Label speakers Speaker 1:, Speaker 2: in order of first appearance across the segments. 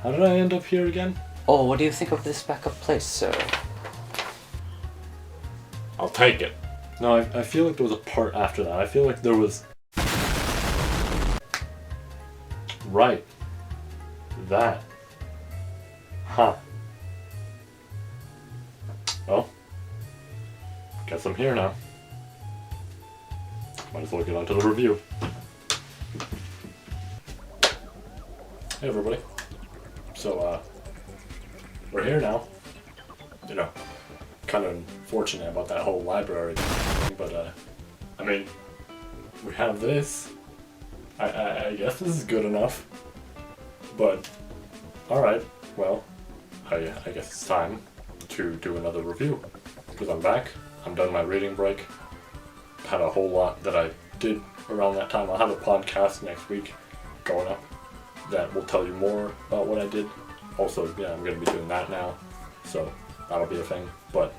Speaker 1: How did I end up here again?
Speaker 2: Oh, what do you think of this backup place, sir?
Speaker 1: I'll take it. No, I feel like there was a part after that. I feel like there was... Right. That. Huh. Well, guess I'm here now. Might as well get on to the review. Hey everybody. So, we're here now. You know, kind of unfortunate about that whole library thing, but, I mean, we have this. I guess this is good enough. But, alright, well, I guess it's time to do another review. Because I'm back, I'm done my reading break. Had a whole lot that I did around that time. I'll have a podcast next week going up that will tell you more about what I did. Also, yeah, I'm going to be doing that now, so that'll be a thing. But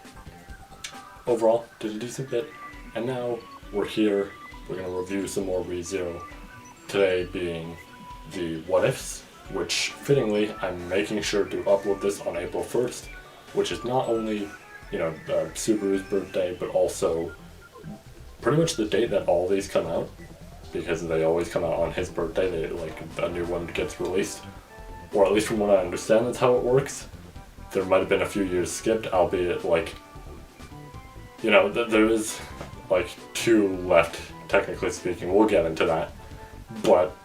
Speaker 1: overall, did a decent bit. And now we're here, we're going to review some more ReZero. Today being the What Ifs, which fittingly, I'm making sure to upload this on April 1st, which is not only, you know, Subaru's birthday, but also pretty much the date that all these come out, because they always come out on his birthday. Like, a new one gets released, or at least from what I understand, that's how it works. There might have been a few years skipped, albeit, like, you know, there is like 2 left, technically speaking. We'll get into that, but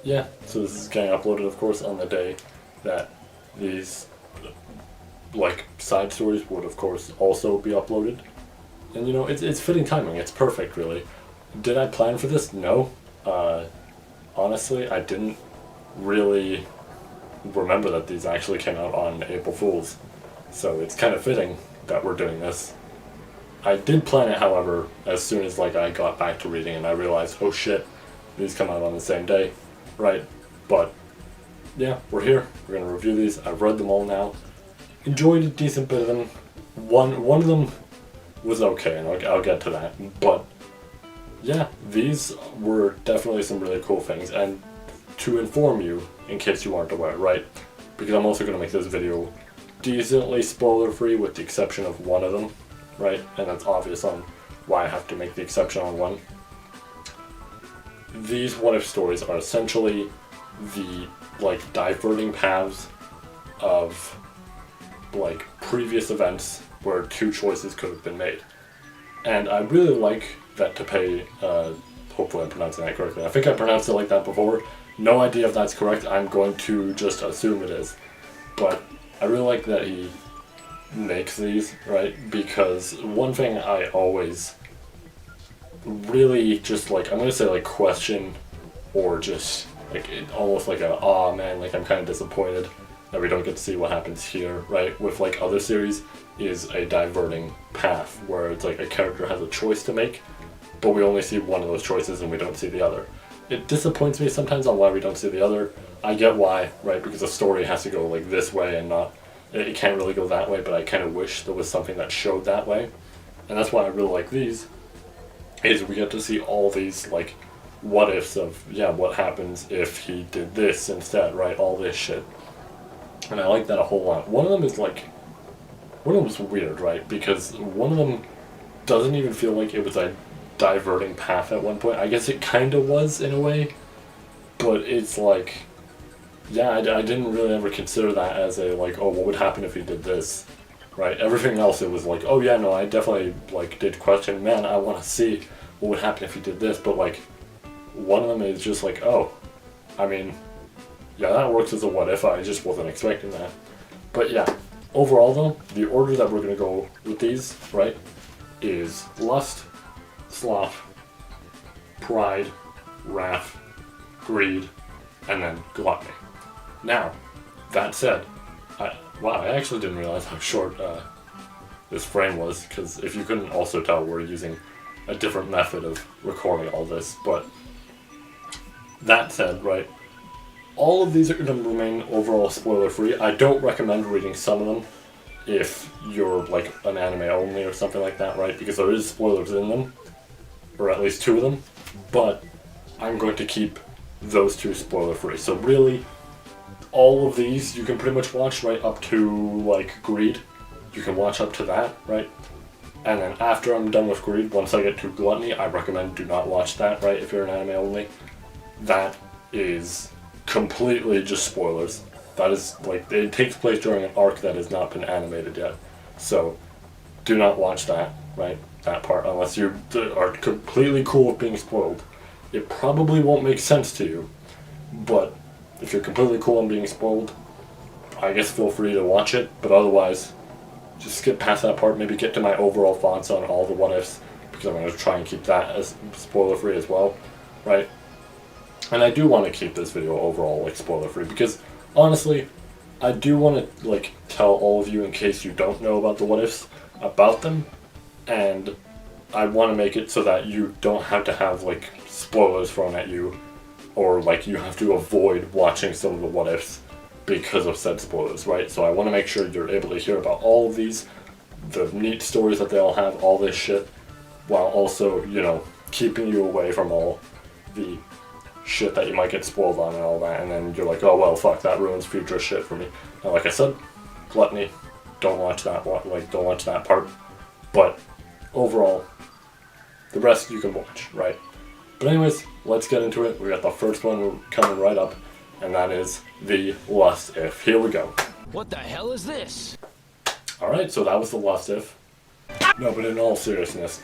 Speaker 1: yeah, so this is getting uploaded, of course, on the day that these, like, side stories would, of course, also be uploaded. And, you know, it's fitting timing. It's perfect, really. Did I plan for this? No. Honestly, I didn't really remember that these actually came out on April Fool's. So it's kind of fitting that we're doing this. I did plan it, however, as soon as, like, I got back to reading and I realized, oh shit, these come out on the same day. Right, but yeah, we're here. We're gonna review these. I've read them all now. Enjoyed a decent bit of them. One of them was okay, and I'll get to that. But yeah, these were definitely some really cool things. And to inform you, in case you aren't aware, right? Because I'm also gonna make this video decently spoiler-free, with the exception of one of them, right? And that's obvious on why I have to make the exception on one. These what if stories are essentially the, like, diverting paths of, like, previous events where 2 choices could have been made. And I really like that to pay, hopefully I'm pronouncing that correctly. I think I pronounced it like that before. No idea if that's correct. I'm going to just assume it is. But I really like that he makes these, right? Because one thing I always really just, like, I'm gonna say, like, question, or just, like, almost like a, aw man, like, I'm kind of disappointed that we don't get to see what happens here, right? With, like, other series, is a diverting path where it's like a character has a choice to make, but we only see one of those choices and we don't see the other. It disappoints me sometimes on why we don't see the other. I get why, right? Because the story has to go, like, this way and not, it can't really go that way, but I kind of wish there was something that showed that way. And that's why I really like these, is we get to see all these, like, what ifs of, yeah, what happens if he did this instead, right? All this shit. And I like that a whole lot. One of them is, like, one of them was weird, right? Because one of them doesn't even feel like it was a diverting path at one point. I guess it kind of was, in a way, but it's like, yeah, I didn't really ever consider that as a, like, oh, what would happen if he did this, right? Everything else, it was like, oh yeah, no, I definitely, like, did question, man, I want to see what would happen if he did this, but, like, one of them is just like, oh, I mean, yeah, that works as a what if, I just wasn't expecting that. But yeah, overall though, the order that we're going to go with these, right, is lust, sloth, pride, wrath, greed, and then gluttony. Now, that said, I actually didn't realize how short this frame was, because if you couldn't also tell, we're using a different method of recording all this. But that said, right, all of these are going to remain overall spoiler free. I don't recommend reading some of them if you're, like, an anime only or something like that, right, because there is spoilers in them, or at least 2 of them, but I'm going to keep those 2 spoiler free. So really, all of these you can pretty much watch right up to like Greed. You can watch up to that, right? And then after I'm done with Greed, once I get to Gluttony, I recommend do not watch that, right? If you're an anime only. That is completely just spoilers. That is like, it takes place during an arc that has not been animated yet. So do not watch that, right? That part, unless you are completely cool with being spoiled. It probably won't make sense to you, but if you're completely cool on being spoiled, I guess feel free to watch it, but otherwise, just skip past that part, maybe get to my overall thoughts on all the what-ifs, because I'm going to try and keep that as spoiler-free as well, right? And I do want to keep this video overall, like, spoiler-free, because, honestly, I do want to, like, tell all of you, in case you don't know about the what-ifs, about them, and I want to make it so that you don't have to have, like, spoilers thrown at you, or, like, you have to avoid watching some of the what-ifs because of said spoilers, right? So I want to make sure you're able to hear about all of these, the neat stories that they all have, all this shit, while also, you know, keeping you away from all the shit that you might get spoiled on and all that, and then you're like, oh well, fuck, that ruins future shit for me. Now, like I said, Gluttony, don't watch that, don't watch that part, but overall, the rest you can watch, right? But anyways, let's get into it. We got the first one coming right up, and that is the Sloth IF. Here we go.
Speaker 3: What the hell is this?
Speaker 1: Alright, so that was the Sloth IF. No, but in all seriousness,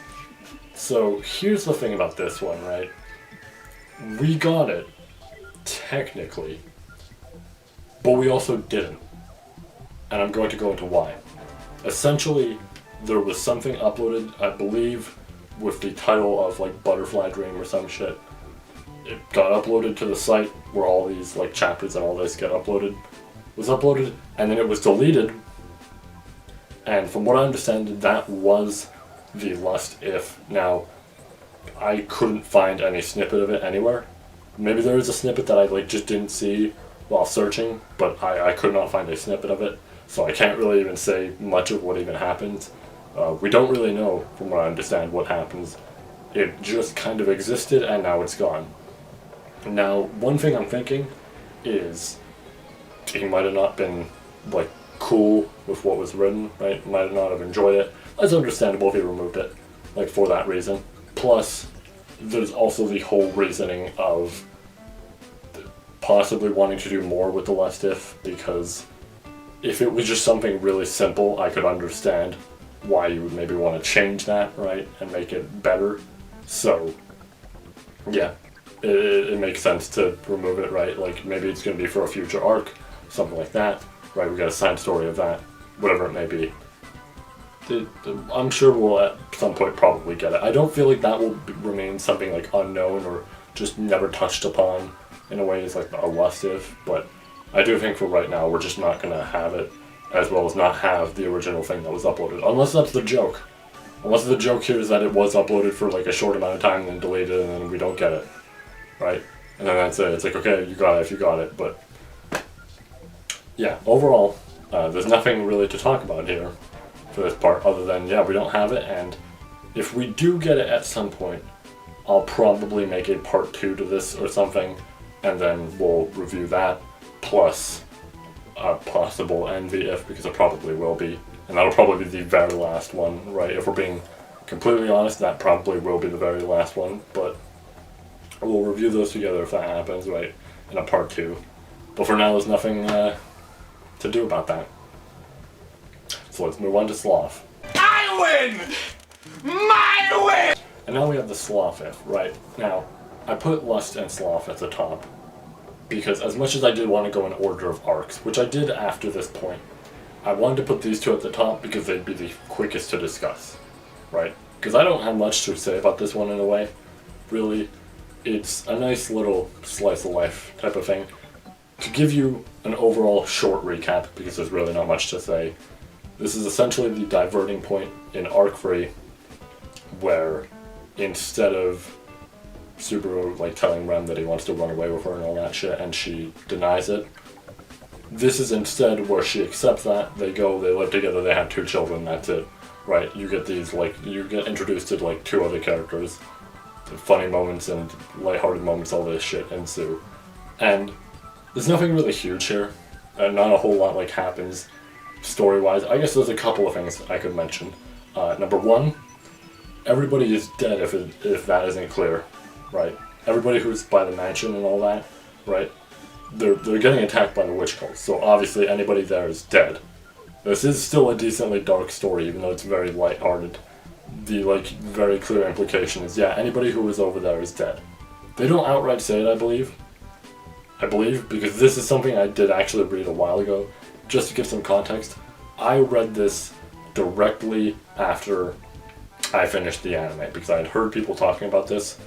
Speaker 1: so here's the thing about this one, right? We got it, technically, but we also didn't. And I'm going to go into why. Essentially, there was something uploaded, I believe, with the title of like Butterfly Dream or some shit. It got uploaded to the site where all these like chapters and all this get uploaded. Was uploaded, and then it was deleted. And from what I understand, that was the Sloth IF. Now, I couldn't find any snippet of it anywhere. Maybe there is a snippet that I like just didn't see while searching, but I could not find a snippet of it, so I can't really even say much of what even happens. We don't really know, from what I understand, what happens. It just kind of existed, and now it's gone. Now, one thing I'm thinking is he might have not been, like, cool with what was written, right? Might not have enjoyed it. That's understandable if he removed it, like, for that reason. Plus, there's also the whole reasoning of possibly wanting to do more with the Sloth IF, because if it was just something really simple, I could understand why you would maybe want to change that, right, and make it better. So, yeah, it makes sense to remove it, right? Like, maybe it's going to be for a future arc, something like that, right? We got a side story of that, whatever it may be. I'm sure we'll at some point probably get it. I don't feel like that will remain something like unknown or just never touched upon in a way as like a Sloth IF, but I do think for right now we're just not going to have it, as well as not have the original thing that was uploaded, unless that's the joke. Unless the joke here is that it was uploaded for like a short amount of time and then deleted and then we don't get it, right? And then that's it. It's like, okay, you got it if you got it, but yeah, overall, there's nothing really to talk about here for this part other than, yeah, we don't have it, and if we do get it at some point, I'll probably make a part 2 to this or something, and then we'll review that, plus a possible NVF, because it probably will be, and that'll probably be the very last one, right? If we're being completely honest, that probably will be the very last one, but we'll review those together if that happens, right, in a part 2. But for now, there's nothing to do about that. So let's move on to Sloth.
Speaker 3: I win! My win!
Speaker 1: And now we have the Sloth IF, right? Now, I put Lust and Sloth at the top, because as much as I did want to go in order of arcs, which I did after this point, I wanted to put these two at the top because they'd be the quickest to discuss, right? Because I don't have much to say about this one in a way. Really, it's a nice little slice of life type of thing. To give you an overall short recap, because there's really not much to say, this is essentially the diverting point in Arc 3, where instead of Subaru like telling Rem that he wants to run away with her and all that shit, and she denies it, this is instead where she accepts that, they go, they live together, they have 2 children, that's it, right? You get these, like, you get introduced to like 2 other characters, the funny moments and lighthearted moments, all this shit ensue. And there's nothing really huge here, and not a whole lot like happens story-wise. I guess there's a couple of things I could mention. Number one, everybody is dead if that isn't clear, right? Everybody who's by the mansion and all that, right? They're getting attacked by the witch cult, so obviously anybody there is dead. This is still a decently dark story, even though it's very lighthearted. The very clear implication is, yeah, anybody who was over there is dead. They don't outright say it, I believe, because this is something I did actually read a while ago. Just to give some context, I read this directly after I finished the anime, because I had heard people talking about this.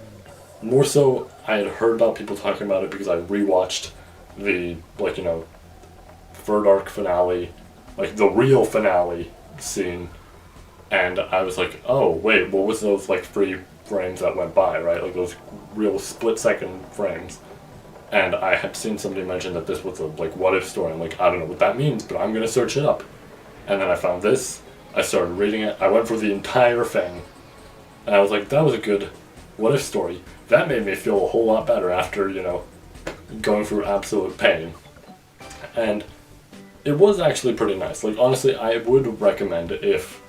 Speaker 1: More so, I had heard about people talking about it because I rewatched the, third arc finale, the real finale scene, and I was like, oh, wait, what was those, 3 frames that went by, right? Those real split-second frames. And I had seen somebody mention that this was a, what-if story. I'm like, I don't know what that means, but I'm gonna search it up. And then I found this, I started reading it, I went for the entire thing, and I was like, that was a good what-if story. That made me feel a whole lot better after, going through absolute pain. And it was actually pretty nice. Honestly, I would recommend if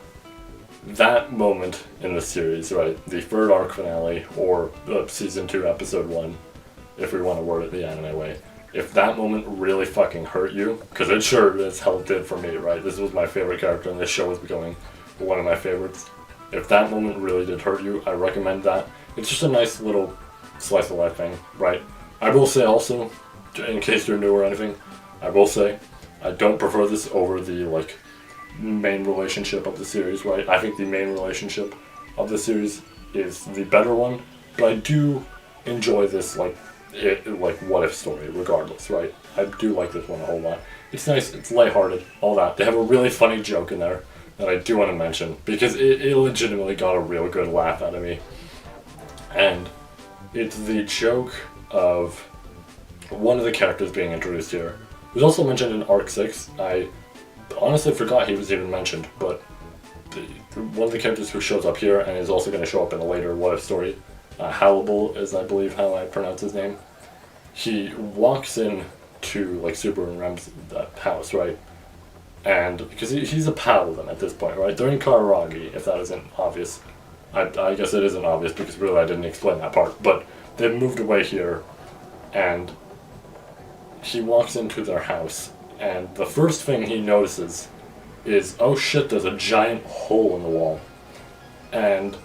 Speaker 1: that moment in the series, right, the third arc finale, or Season 2, Episode 1, if we want to word it the anime way, if that moment really fucking hurt you, because it sure as hell did for me, right, this was my favorite character and this show was becoming one of my favorites. If that moment really did hurt you, I recommend that. It's just a nice little slice of life thing, right? I will say also, in case you're new or anything, I will say, I don't prefer this over the, main relationship of the series, right? I think the main relationship of the series is the better one, but I do enjoy this, what-if story, regardless, right? I do like this one a whole lot. It's nice, it's lighthearted, all that. They have a really funny joke in there that I do want to mention, because it legitimately got a real good laugh out of me. And it's the joke of one of the characters being introduced here. It was also mentioned in Arc 6. I honestly forgot he was even mentioned, but one of the characters who shows up here and is also going to show up in a later what-if story, Hannibal is, I believe, how I pronounce his name. He walks in to Subaru and Rem's house, right? And because he's a paladin at this point, right? They're in Kararagi, if that isn't obvious. I guess it isn't obvious because really I didn't explain that part. But they've moved away here, and he walks into their house, and the first thing he notices is, oh shit, there's a giant hole in the wall. And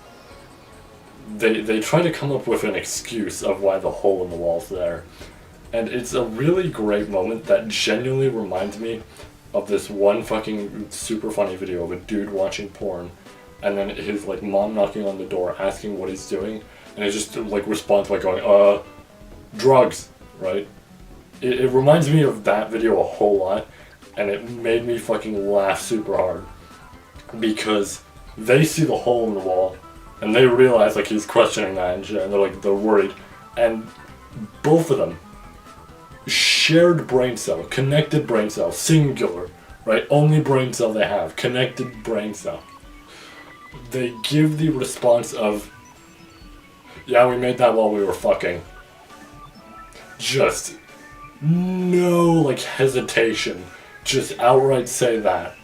Speaker 1: they try to come up with an excuse of why the hole in the wall's there. And it's a really great moment that genuinely reminds me of this one fucking super funny video of a dude watching porn, and then his mom knocking on the door asking what he's doing, and he just responds by going, drugs, right? It reminds me of that video a whole lot, and it made me fucking laugh super hard, because they see the hole in the wall, and they realize he's questioning that and shit, and they're worried, and both of them, shared brain cell, connected brain cell, singular, right? Only brain cell they have, connected brain cell. They give the response of, yeah, we made that while we were fucking. Just no hesitation, just outright say that.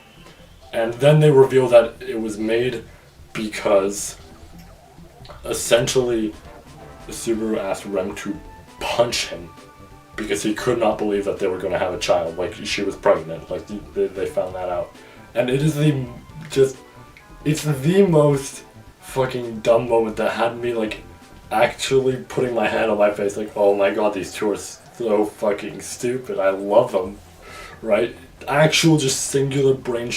Speaker 1: And then they reveal that it was made because essentially Subaru asked Rem to punch him because he could not believe that they were going to have a child, she was pregnant, they found that out. And it is it's the most fucking dumb moment that had me actually putting my hand on my face oh my god, these two are so fucking stupid, I love them, right? Actual just singular brain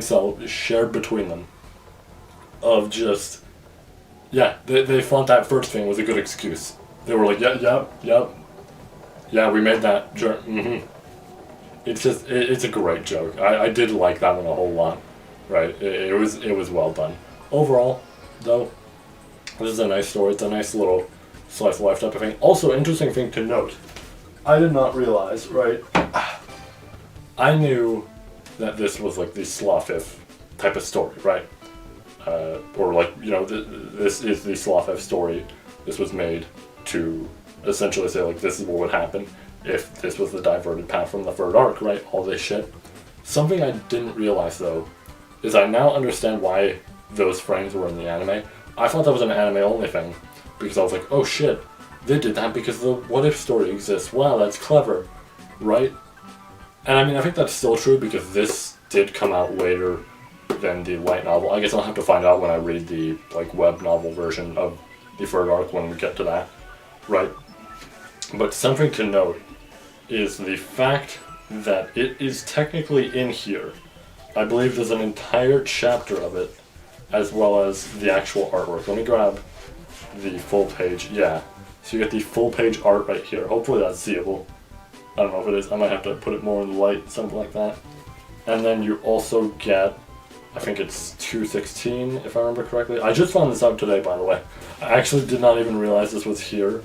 Speaker 1: cell shared between them of just, yeah, they thought that first thing was a good excuse. They were yeah, we made that, mm-hmm. It's a great joke. I did like that one a whole lot, right? It was well done. Overall, though, this is a nice story. It's a nice little slice of life type of thing. Also, interesting thing to note, I did not realize, right? I knew that this was the Sloth IF type of story, right? Or this is the Sloth IF story. This was made to essentially say, like, this is what would happen if this was the diverted path from the third arc, right? All this shit. Something I didn't realize, though, is I now understand why those frames were in the anime. I thought that was an anime-only thing, because I was like, oh shit, they did that because the What If story exists. Wow, that's clever, right? And I mean, I think that's still true, because this did come out later than the light novel. I guess I'll have to find out when I read the, like, web novel version of the third arc when we get to that, right? But something to note is the fact that it is technically in here. I believe there's an entire chapter of it, as well as the actual artwork. Let me grab the full page. Yeah, so you get the full page art right here. Hopefully that's seeable. I don't know if it is. I might have to put it more in light, something like that. And then you also get, I think it's 216, if I remember correctly. I just found this out today, by the way. I actually did not even realize this was here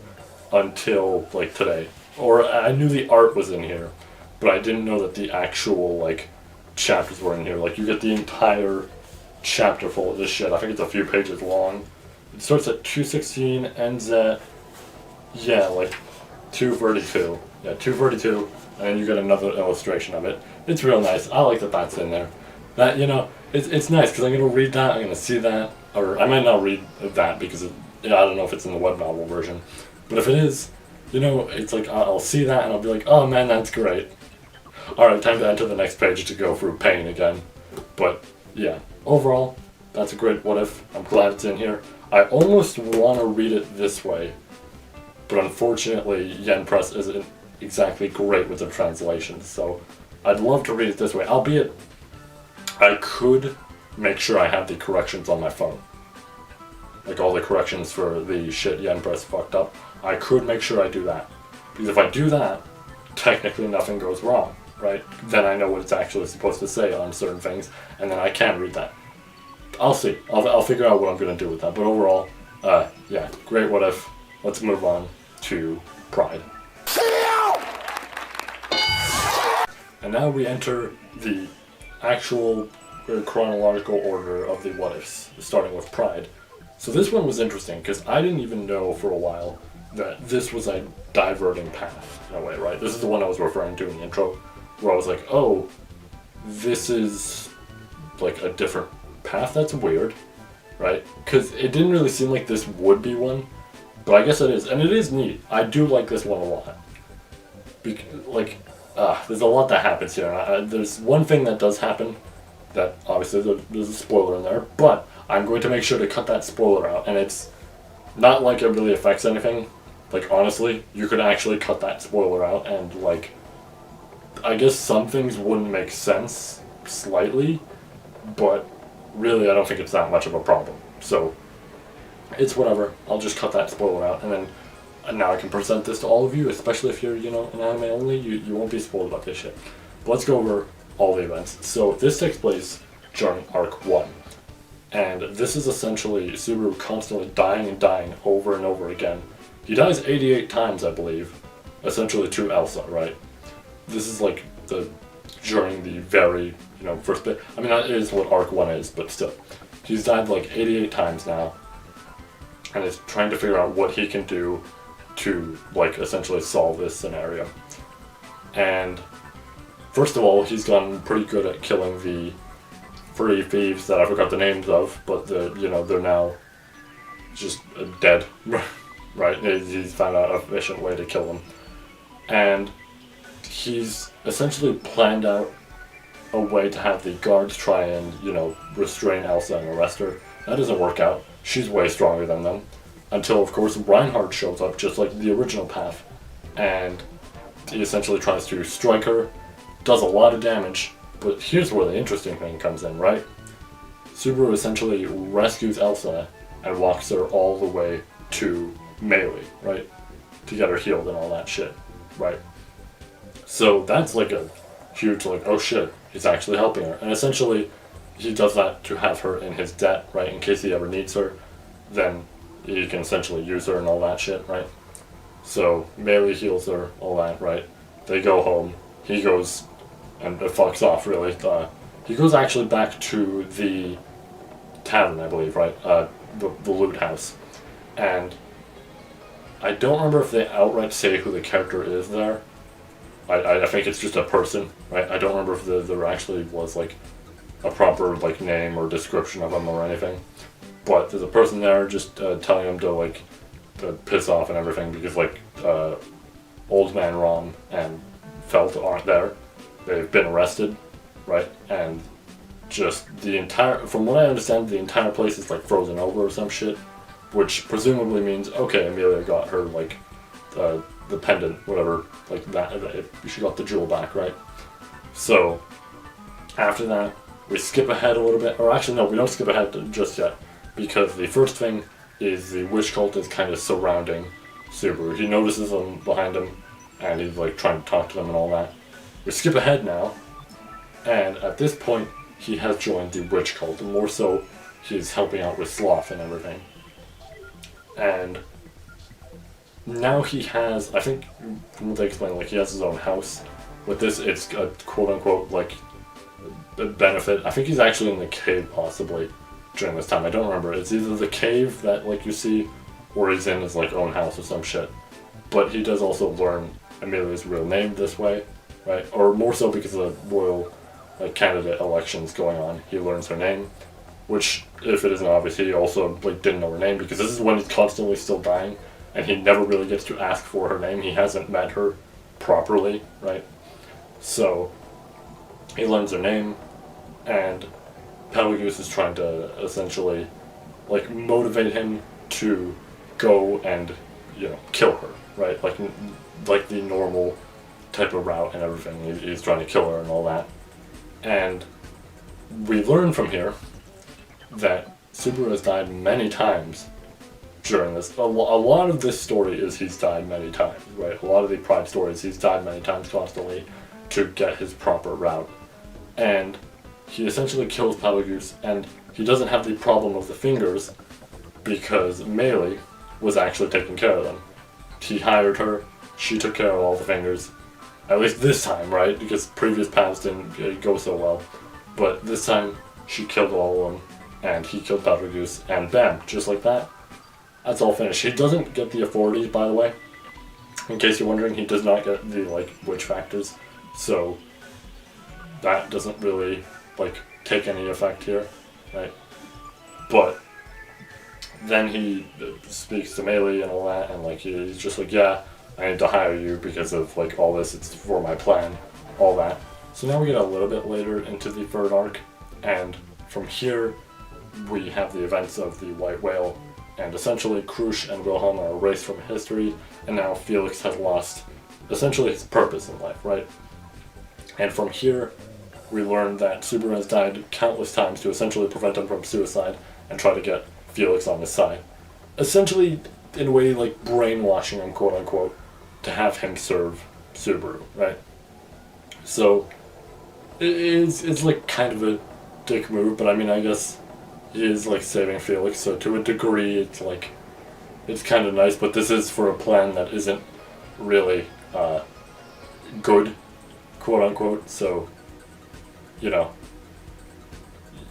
Speaker 1: until, like, today. Or I knew the art was in here, but I didn't know that the actual, like, chapters were in here. Like, you get the entire chapter full of this shit. I think it's a few pages long. It starts at 216, ends at, yeah, like 232. Yeah, 232, and then you get another illustration of it. It's real nice. I like that that's in there. That, you know, it's nice, because I'm going to read that, I'm going to see that, or I might not read that because I don't know if it's in the web novel version. But if it is, you know, it's like, I'll see that and I'll be like, oh man, that's great. Alright, time to enter the next page to go through pain again. But, yeah, overall, that's a great What If. I'm glad it's in here. I almost want to read it this way, but unfortunately, Yen Press isn't exactly great with the translations, so I'd love to read it this way, albeit I could make sure I have the corrections on my phone. Like all the corrections for the shit Yen Press fucked up, I could make sure I do that. Because if I do that, technically nothing goes wrong, right? Then I know what it's actually supposed to say on certain things, and then I can read that. I'll see. I'll figure out what I'm going to do with that. But overall, yeah, great What If. Let's move on to Pride. And now we enter the actual chronological order of the What Ifs, starting with Pride. So this one was interesting, because I didn't even know for a while that this was a diverting path, in a way, right? This is the one I was referring to in the intro, where I was like, oh, this is like a different path. That's weird, right? Because it didn't really seem like this would be one, but I guess it is, and it is neat. I do like this one a lot. There's a lot that happens here, and there's one thing that does happen that obviously there's a spoiler in there, but I'm going to make sure to cut that spoiler out, and it's not like it really affects anything. Like, honestly, you could actually cut that spoiler out, and, like, I guess some things wouldn't make sense slightly, but really I don't think it's that much of a problem. So, it's whatever. I'll just cut that spoiler out, and then now I can present this to all of you, especially if you're, you know, an anime only, you won't be spoiled about this shit. But let's go over all the events. So, this takes place during Arc 1. And this is essentially Subaru constantly dying and dying over and over again. He dies 88 times, I believe, essentially to Elsa, right? This is like during the very, you know, first bit. I mean, that is what Arc 1 is, but still. He's died like 88 times now, and is trying to figure out what he can do to, like, essentially solve this scenario. And first of all, he's gotten pretty good at killing the 3 thieves that I forgot the names of, but they're now just dead, right? He's found out an efficient way to kill them. And he's essentially planned out a way to have the guards try and, you know, restrain Elsa and arrest her. That doesn't work out. She's way stronger than them. Until, of course, Reinhardt shows up, just like the original path. And he essentially tries to strike her, does a lot of damage, but here's where the interesting thing comes in, right? Subaru essentially rescues Elsa and walks her all the way to melee, right? To get her healed and all that shit, right? So that's like a huge, like, oh shit, he's actually helping her. And essentially, he does that to have her in his debt, right? In case he ever needs her, then he can essentially use her and all that shit, right? So, melee heals her, all that, right? They go home. He goes and it fucks off, really. He goes actually back to the tavern, I believe, right? The loot house. And I don't remember if they outright say who the character is there. I think it's just a person, right? I don't remember if there actually was like a proper like name or description of him or anything. But there's a person there just telling him to like to piss off and everything because like Old Man Rom and Felt aren't there. They've been arrested, right? And just the entire, from what I understand, the entire place is like frozen over or some shit, which presumably means, okay, Amelia got her like the pendant, whatever, like that, she got the jewel back, right? So after that, we skip ahead a little bit, or actually no, we don't skip ahead just yet, because the first thing is the witch cult is kind of surrounding Subaru. He notices them behind him, and he's like trying to talk to them and all that. We skip ahead now, and at this point, he has joined the witch cult, and more so, he's helping out with Sloth and everything. And now he has, I think, from what they explain, like he has his own house. With this, it's a quote-unquote, like, a benefit. I think he's actually in the cave, possibly, during this time. I don't remember. It's either the cave that, like, you see, or he's in his, like, own house or some shit. But he does also learn Amelia's real name this way, right? Or more so because of the royal, like, candidate elections going on. He learns her name, which, if it isn't obvious, he also, like, didn't know her name, because this is when he's constantly still dying, and he never really gets to ask for her name. He hasn't met her properly, right? So, he learns her name, and Betelgeuse is trying to essentially, like, motivate him to go and, you know, kill her, right? Like the normal type of route and everything. He's trying to kill her and all that. And we learn from here that Subaru has died many times during this. A lot of this story is he's died many times, right? A lot of the Pride stories, he's died many times constantly to get his proper route. And he essentially kills Betelgeuse, and he doesn't have the problem of the fingers because Melee was actually taking care of them. He hired her, she took care of all the fingers. At least this time, right? Because previous paths didn't go so well. But this time, she killed all of them, and he killed Betelgeuse, and bam, just like that, that's all finished. He doesn't get the authorities, by the way. In case you're wondering, he does not get the, like, witch factors. So, that doesn't really, like, take any effect here, right? But then he speaks to Melee and all that, and, like, he's just like, yeah, I need to hire you because of, like, all this, it's for my plan, all that. So now we get a little bit later into the third arc, and from here, we have the events of the White Whale, and essentially Krush and Wilhelm are erased from history, and now Felix has lost essentially his purpose in life, right? And from here, we learn that Subaru has died countless times to essentially prevent him from suicide and try to get Felix on his side. Essentially, in a way, like, brainwashing him, quote-unquote, to have him serve Subaru, right? So, it's like, kind of a dick move, but I mean, I guess he is, like, saving Felix, so to a degree, it's, like, it's kind of nice, but this is for a plan that isn't really, good, quote-unquote, so, you know,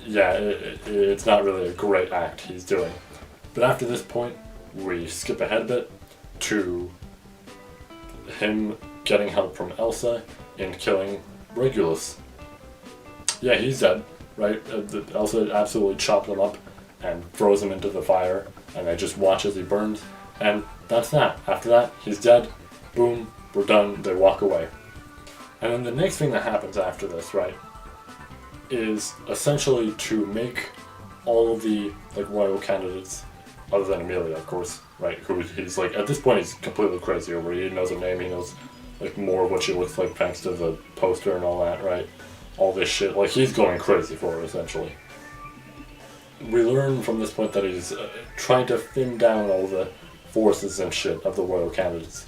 Speaker 1: yeah, it's not really a great act he's doing. But after this point, we skip ahead a bit to him getting help from Elsa in killing Regulus. Yeah, he's dead, right? Elsa absolutely chopped him up and throws him into the fire, and they just watch as he burns, and that's that. After that, he's dead, boom, we're done, they walk away. And then the next thing that happens after this, right, is essentially to make all of the, like, royal candidates, other than Amelia, of course, right, who he's, like, at this point he's completely crazy over. He knows her name, he knows, like, more of what she looks like thanks to the poster and all that, right? All this shit, like, he's going crazy for her, essentially. We learn from this point that he's trying to thin down all the forces and shit of the royal candidates.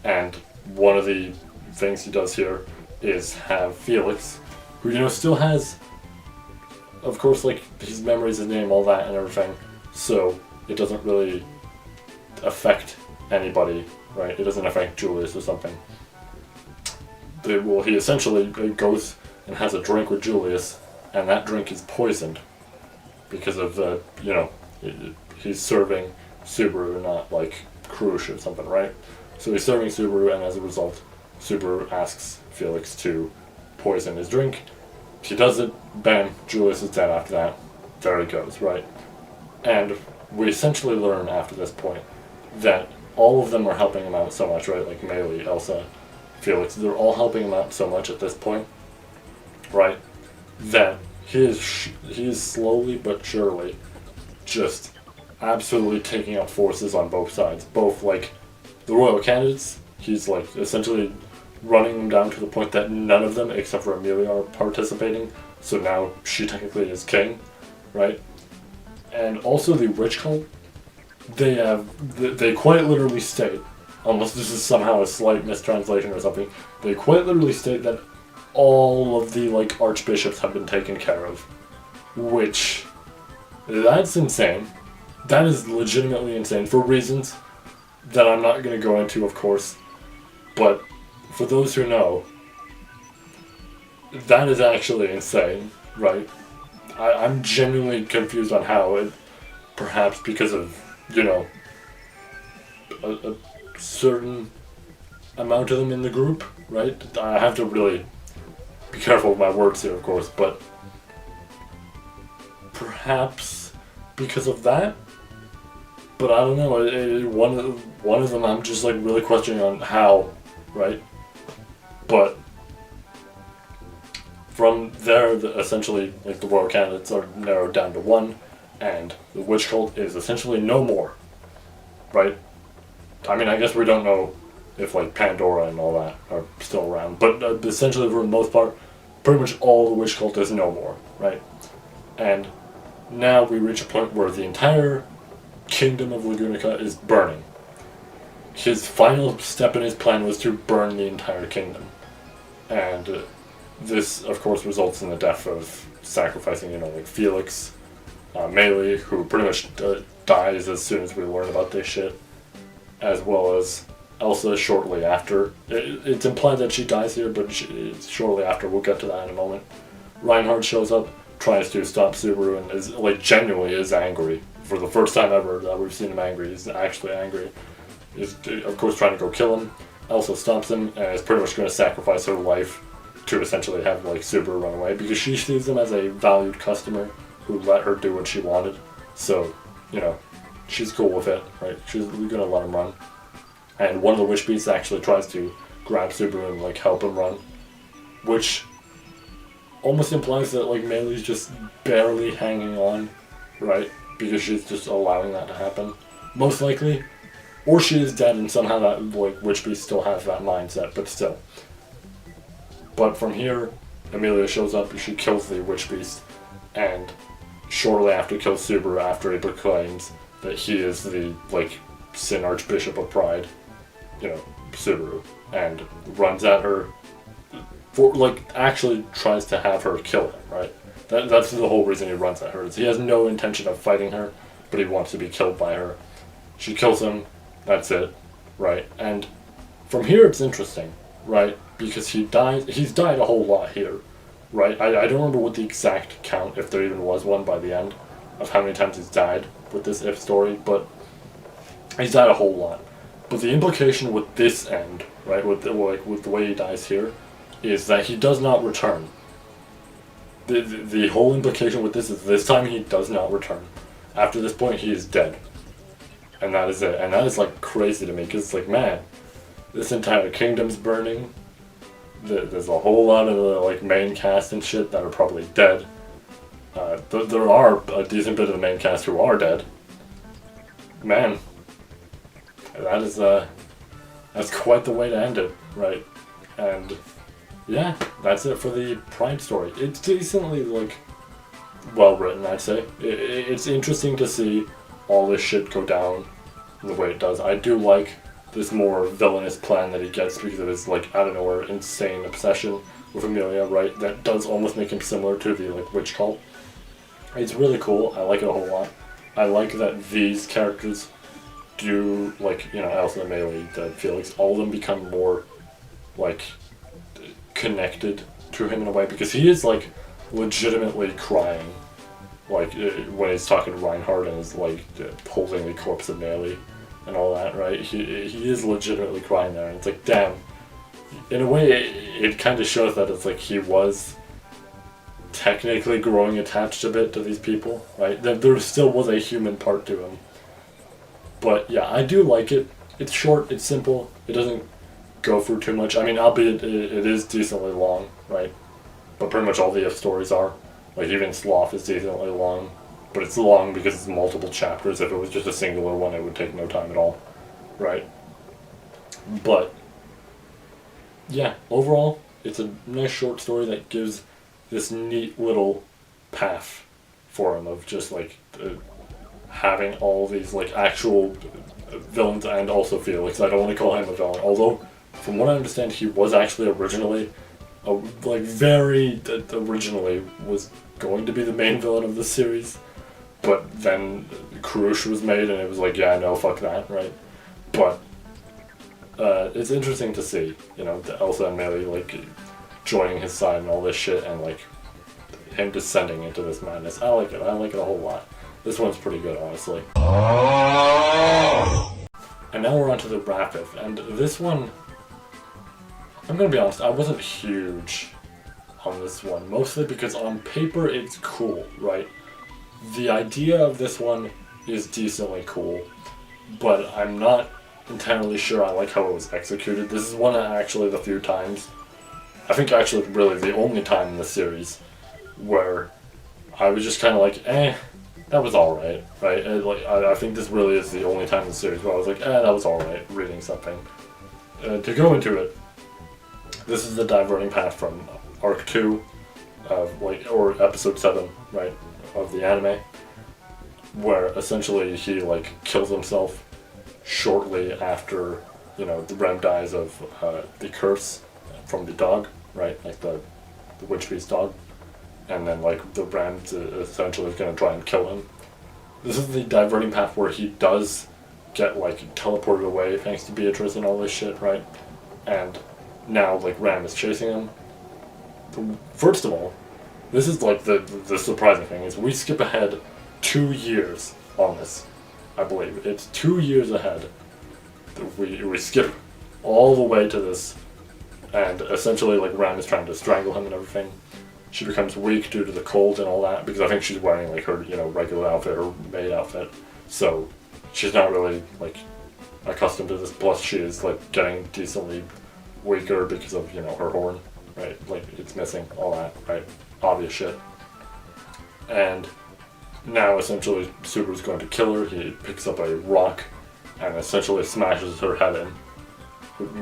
Speaker 1: And one of the things he does here is have Felix, who, you know, still has, of course, like, his memories, his name, all that and everything, so it doesn't really affect anybody, right? It doesn't affect Julius or something. He essentially goes and has a drink with Julius, and that drink is poisoned because of the, you know, he's serving Subaru, not, like, cruise or something, right? So he's serving Subaru, and as a result, Subaru asks Felix to poison his drink. He does it, bam, Julius is dead after that. There he goes, right? And we essentially learn after this point that all of them are helping him out so much, right? Like Meili, Elsa, Felix, they're all helping him out so much at this point, right? That he is slowly but surely just absolutely taking up forces on both sides. Both, like, the royal candidates, he's, like, essentially running them down to the point that none of them, except for Amelia, are participating. So now she technically is king, right? And also the witch cult, they quite literally state, unless this is somehow a slight mistranslation or something, they quite literally state that all of the, like, archbishops have been taken care of. Which, that's insane. That is legitimately insane, for reasons that I'm not going to go into, of course. But, for those who know, that is actually insane, right? I'm genuinely confused on how it, perhaps because of, you know, a certain amount of them in the group, right? I have to really be careful with my words here, of course, but perhaps because of that. But I don't know. One of them, I'm just like really questioning on how, right? But from there, essentially, like the royal candidates are narrowed down to one, and the witch cult is essentially no more, right? I mean, I guess we don't know if like Pandora and all that are still around, but essentially for the most part, pretty much all the witch cult is no more, right? And now we reach a point where the entire kingdom of Lagunica is burning. His final step in his plan was to burn the entire kingdom. And this, of course, results in the death of sacrificing, you know, like Felix, Meili, who pretty much dies as soon as we learn about this shit, as well as Elsa shortly after. It's implied that she dies here, but it's shortly after. We'll get to that in a moment. Reinhardt shows up, tries to stop Subaru, and is, like, genuinely is angry. For the first time ever that we've seen him angry, he's actually angry. He's, of course, trying to go kill him. Elsa stops him and is pretty much going to sacrifice her life to essentially have, like, Subaru run away, because she sees him as a valued customer who let her do what she wanted. So, you know, she's cool with it, right? She's going to let him run. And one of the witch beasts actually tries to grab Subaru and, like, help him run, which almost implies that, like, Meili's just barely hanging on, right? Because she's just allowing that to happen, most likely. Or she is dead and somehow that, like, witch beast still has that mindset, but still. But from here, Amelia shows up, she kills the witch beast, and shortly after kills Subaru after he proclaims that he is the, like, Sin Archbishop of Pride, you know, Subaru, and runs at her, for, like, actually tries to have her kill him, right? That's the whole reason he runs at her. He has no intention of fighting her, but he wants to be killed by her. She kills him, that's it, right? And from here it's interesting, right? Because he's died a whole lot here, right? I don't remember what the exact count, if there even was one by the end, of how many times he's died with this If story, but he's died a whole lot. But the implication with this end, right, with the way he dies here, is that he does not return. The whole implication with this is this time he does not return. After this point, he is dead. And that is it. And that is, like, crazy to me, because it's like, man, this entire kingdom's burning. There's a whole lot of the, like, main cast and shit that are probably dead. There are a decent bit of the main cast who are dead. Man, that is, that's quite the way to end it, right? And yeah, that's it for the Pride story. It's decently, like, well written, I'd say. It's interesting to see all this shit go down the way it does. I do like this more villainous plan that he gets because of his, like, out of nowhere insane obsession with Amelia, right? That does almost make him similar to the, like, witch cult. It's really cool. I like it a whole lot. I like that these characters do, like, you know, Elsa, Meili, Felix, all of them become more, like, connected to him in a way, because he is, like, legitimately crying, like, when he's talking to Reinhardt and is, like, holding the corpse of Meili, and all that, right? He is legitimately crying there, and it's like, damn. In a way, it kind of shows that it's like he was technically growing attached a bit to these people, right? There still was a human part to him. But yeah, I do like it. It's short, it's simple, it doesn't go through too much. I mean, albeit it is decently long, right? But pretty much all the If stories are. Like, even Sloth is decently long. But it's long because it's multiple chapters. If it was just a singular one, it would take no time at all, right? But yeah, overall, it's a nice short story that gives this neat little path for him of just like having all these like actual villains, and also Felix. I don't want to call him a villain, although from what I understand, he was actually originally originally was going to be the main villain of the series, but then Karush was made, and it was like, yeah, no, fuck that, right? But it's interesting to see, you know, Elsa and Melee like joining his side and all this shit, and like him descending into this madness. I like it a whole lot. This one's pretty good, honestly. And now we're on to the Rapid, and this one, I'm gonna be honest, I wasn't huge on this one, mostly because on paper it's cool, right? The idea of this one is decently cool, but I'm not entirely sure I like how it was executed. This is one of actually the few times, I think actually really the only time in the series, where I was just kind of like, that was alright, right? I think this really is the only time in the series where I was like, that was alright, reading something. To go into it, this is the diverting path from Arc 2, or Episode 7, right, of the anime, where essentially he, like, kills himself shortly after, you know, the Rem dies of the curse from the dog, right, like the witch beast dog, and then, like, the Rem essentially is going to try and kill him. This is the diverting path where he does get, like, teleported away thanks to Beatrice and all this shit, right, and now, like, Ram is chasing him. First of all, this is, like, the surprising thing, is we skip ahead 2 years on this, I believe. It's 2 years ahead. We skip all the way to this, and essentially, like, Ram is trying to strangle him and everything. She becomes weak due to the cold and all that, because I think she's wearing, like, her, you know, regular outfit, her maid outfit, so she's not really, like, accustomed to this, plus she is, like, getting decently weaker because of, you know, her horn, right? Like, it's missing, all that, right? Obvious shit. And now, essentially, Subaru's going to kill her. He picks up a rock and essentially smashes her head in.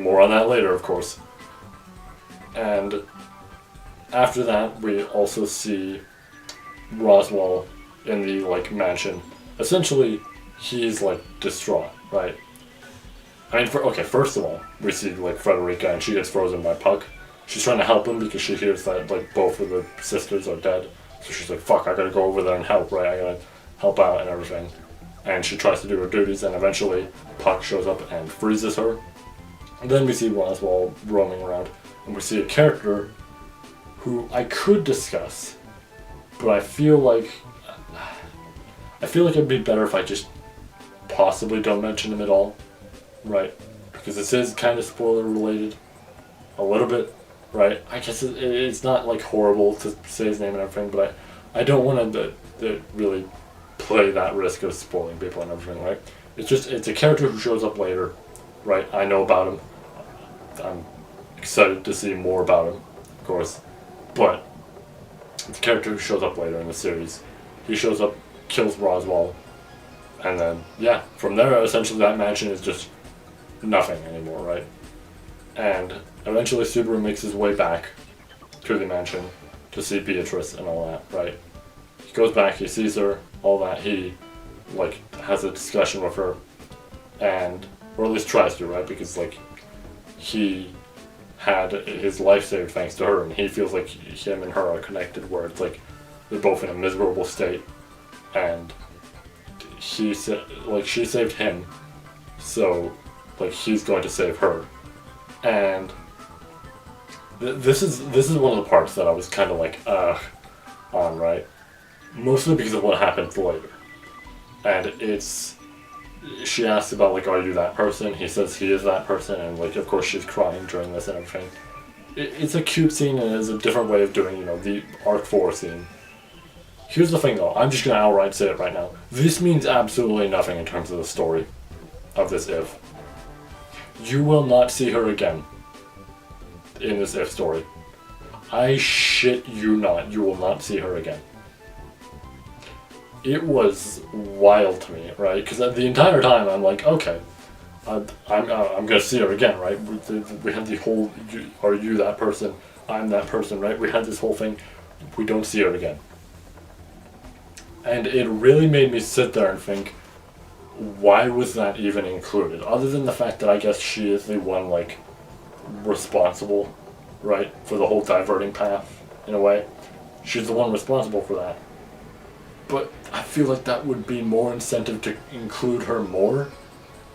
Speaker 1: More on that later, of course. And after that, we also see Roswell in the, like, mansion. Essentially, he's, like, distraught, right? I mean, first of all, we see, like, Frederica, and she gets frozen by Puck. She's trying to help him because she hears that, like, both of the sisters are dead. So she's like, fuck, I gotta go over there and help, right? I gotta help out and everything. And she tries to do her duties, and eventually Puck shows up and freezes her. And then we see Roswell roaming around, and we see a character who I could discuss, but I feel like it'd be better if I just possibly don't mention him at all. Right, because this is kind of spoiler related, a little bit, right? I guess it's not like horrible to say his name and everything, but I don't want to really play that risk of spoiling people and everything, right? It's a character who shows up later, right? I know about him. I'm excited to see more about him, of course, but it's a character who shows up later in the series. He shows up, kills Roswell, and then, yeah, from there, essentially that mansion is just nothing anymore, right? And eventually Subaru makes his way back to the mansion to see Beatrice and all that, right? He goes back, he sees her, all that, he, like, has a discussion with her, and, or at least tries to, right? Because, like, he had his life saved thanks to her, and he feels like him and her are connected, where it's like, they're both in a miserable state, and she saved him, so, like, he's going to save her. And this is one of the parts that I was kind of like, on, right? Mostly because of what happens later. And it's she asks about, like, are you that person? He says he is that person, and, like, of course she's crying during this and everything. It's a cute scene, and it's a different way of doing, you know, the Arc 4 scene. Here's the thing, though. I'm just gonna outright say it right now. This means absolutely nothing in terms of the story of this If. You will not see her again in this If story. I shit you not. You will not see her again. It was wild to me, right? Because the entire time I'm like, okay, I'm gonna see her again, right? We had the whole, are you that person? I'm that person, right? We had this whole thing. We don't see her again. And it really made me sit there and think, why was that even included? Other than the fact that I guess she is the one, like, responsible, right, for the whole diverting path, in a way. She's the one responsible for that. But I feel like that would be more incentive to include her more,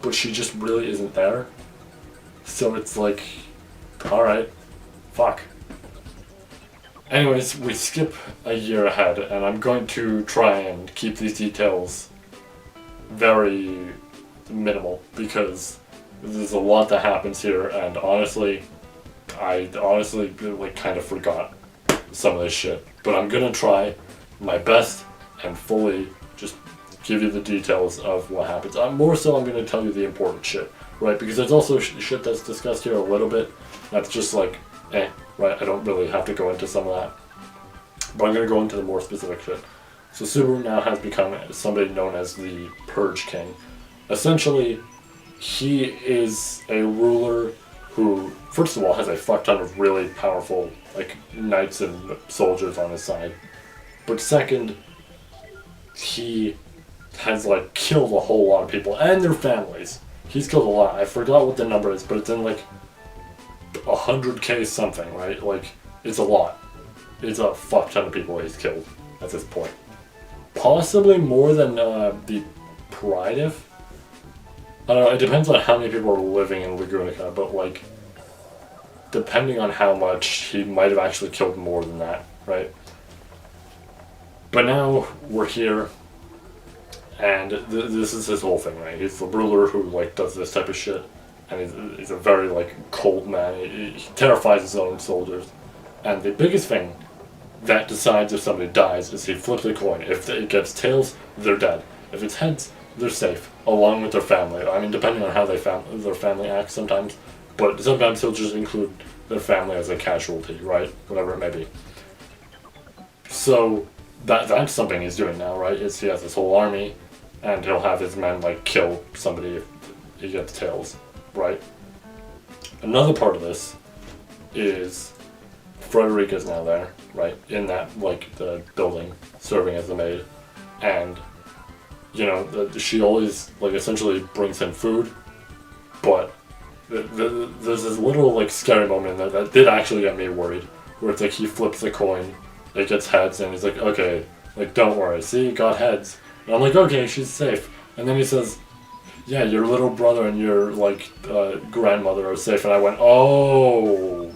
Speaker 1: but she just really isn't there. So it's like, alright, fuck. Anyways, we skip a year ahead, and I'm going to try and keep these details very minimal, because there's a lot that happens here, and honestly, I like kind of forgot some of this shit. But I'm gonna try my best and fully just give you the details of what happens. More so, I'm gonna tell you the important shit, right? Because there's also shit that's discussed here a little bit that's just like, right? I don't really have to go into some of that, but I'm gonna go into the more specific shit. So Subaru now has become somebody known as the Purge King. Essentially, he is a ruler who, first of all, has a fuck ton of really powerful, like, knights and soldiers on his side. But second, he has, like, killed a whole lot of people and their families. He's killed a lot. I forgot what the number is, but it's in, like, 100k something, right? Like, it's a lot. It's a fuck ton of people he's killed at this point. Possibly more than the Pride If. I don't know, it depends on how many people are living in Lagunica, but, like, depending on how much, he might have actually killed more than that, right? But now we're here, and this is his whole thing, right? He's the ruler who, like, does this type of shit, and he's a very, like, cold man. He terrifies his own soldiers. And the biggest thing that decides if somebody dies is he flips a coin. If it gets tails, they're dead. If it's heads, they're safe, along with their family. I mean, depending on how their family acts sometimes, but sometimes he'll just include their family as a casualty, right? Whatever it may be. So that's something he's doing now, right? Is he has this whole army, and he'll have his men, like, kill somebody if he gets tails, right? Another part of this is Frederica's now there, right? In that, like, the building, serving as the maid, and, you know, she always, like, essentially brings him food, but there's this little, like, scary moment in there that did actually get me worried, where it's like he flips the coin, it gets heads, and he's like, okay, like, don't worry, see, it got heads. And I'm like, okay, she's safe. And then he says, yeah, your little brother and your, like, grandmother are safe. And I went, oh,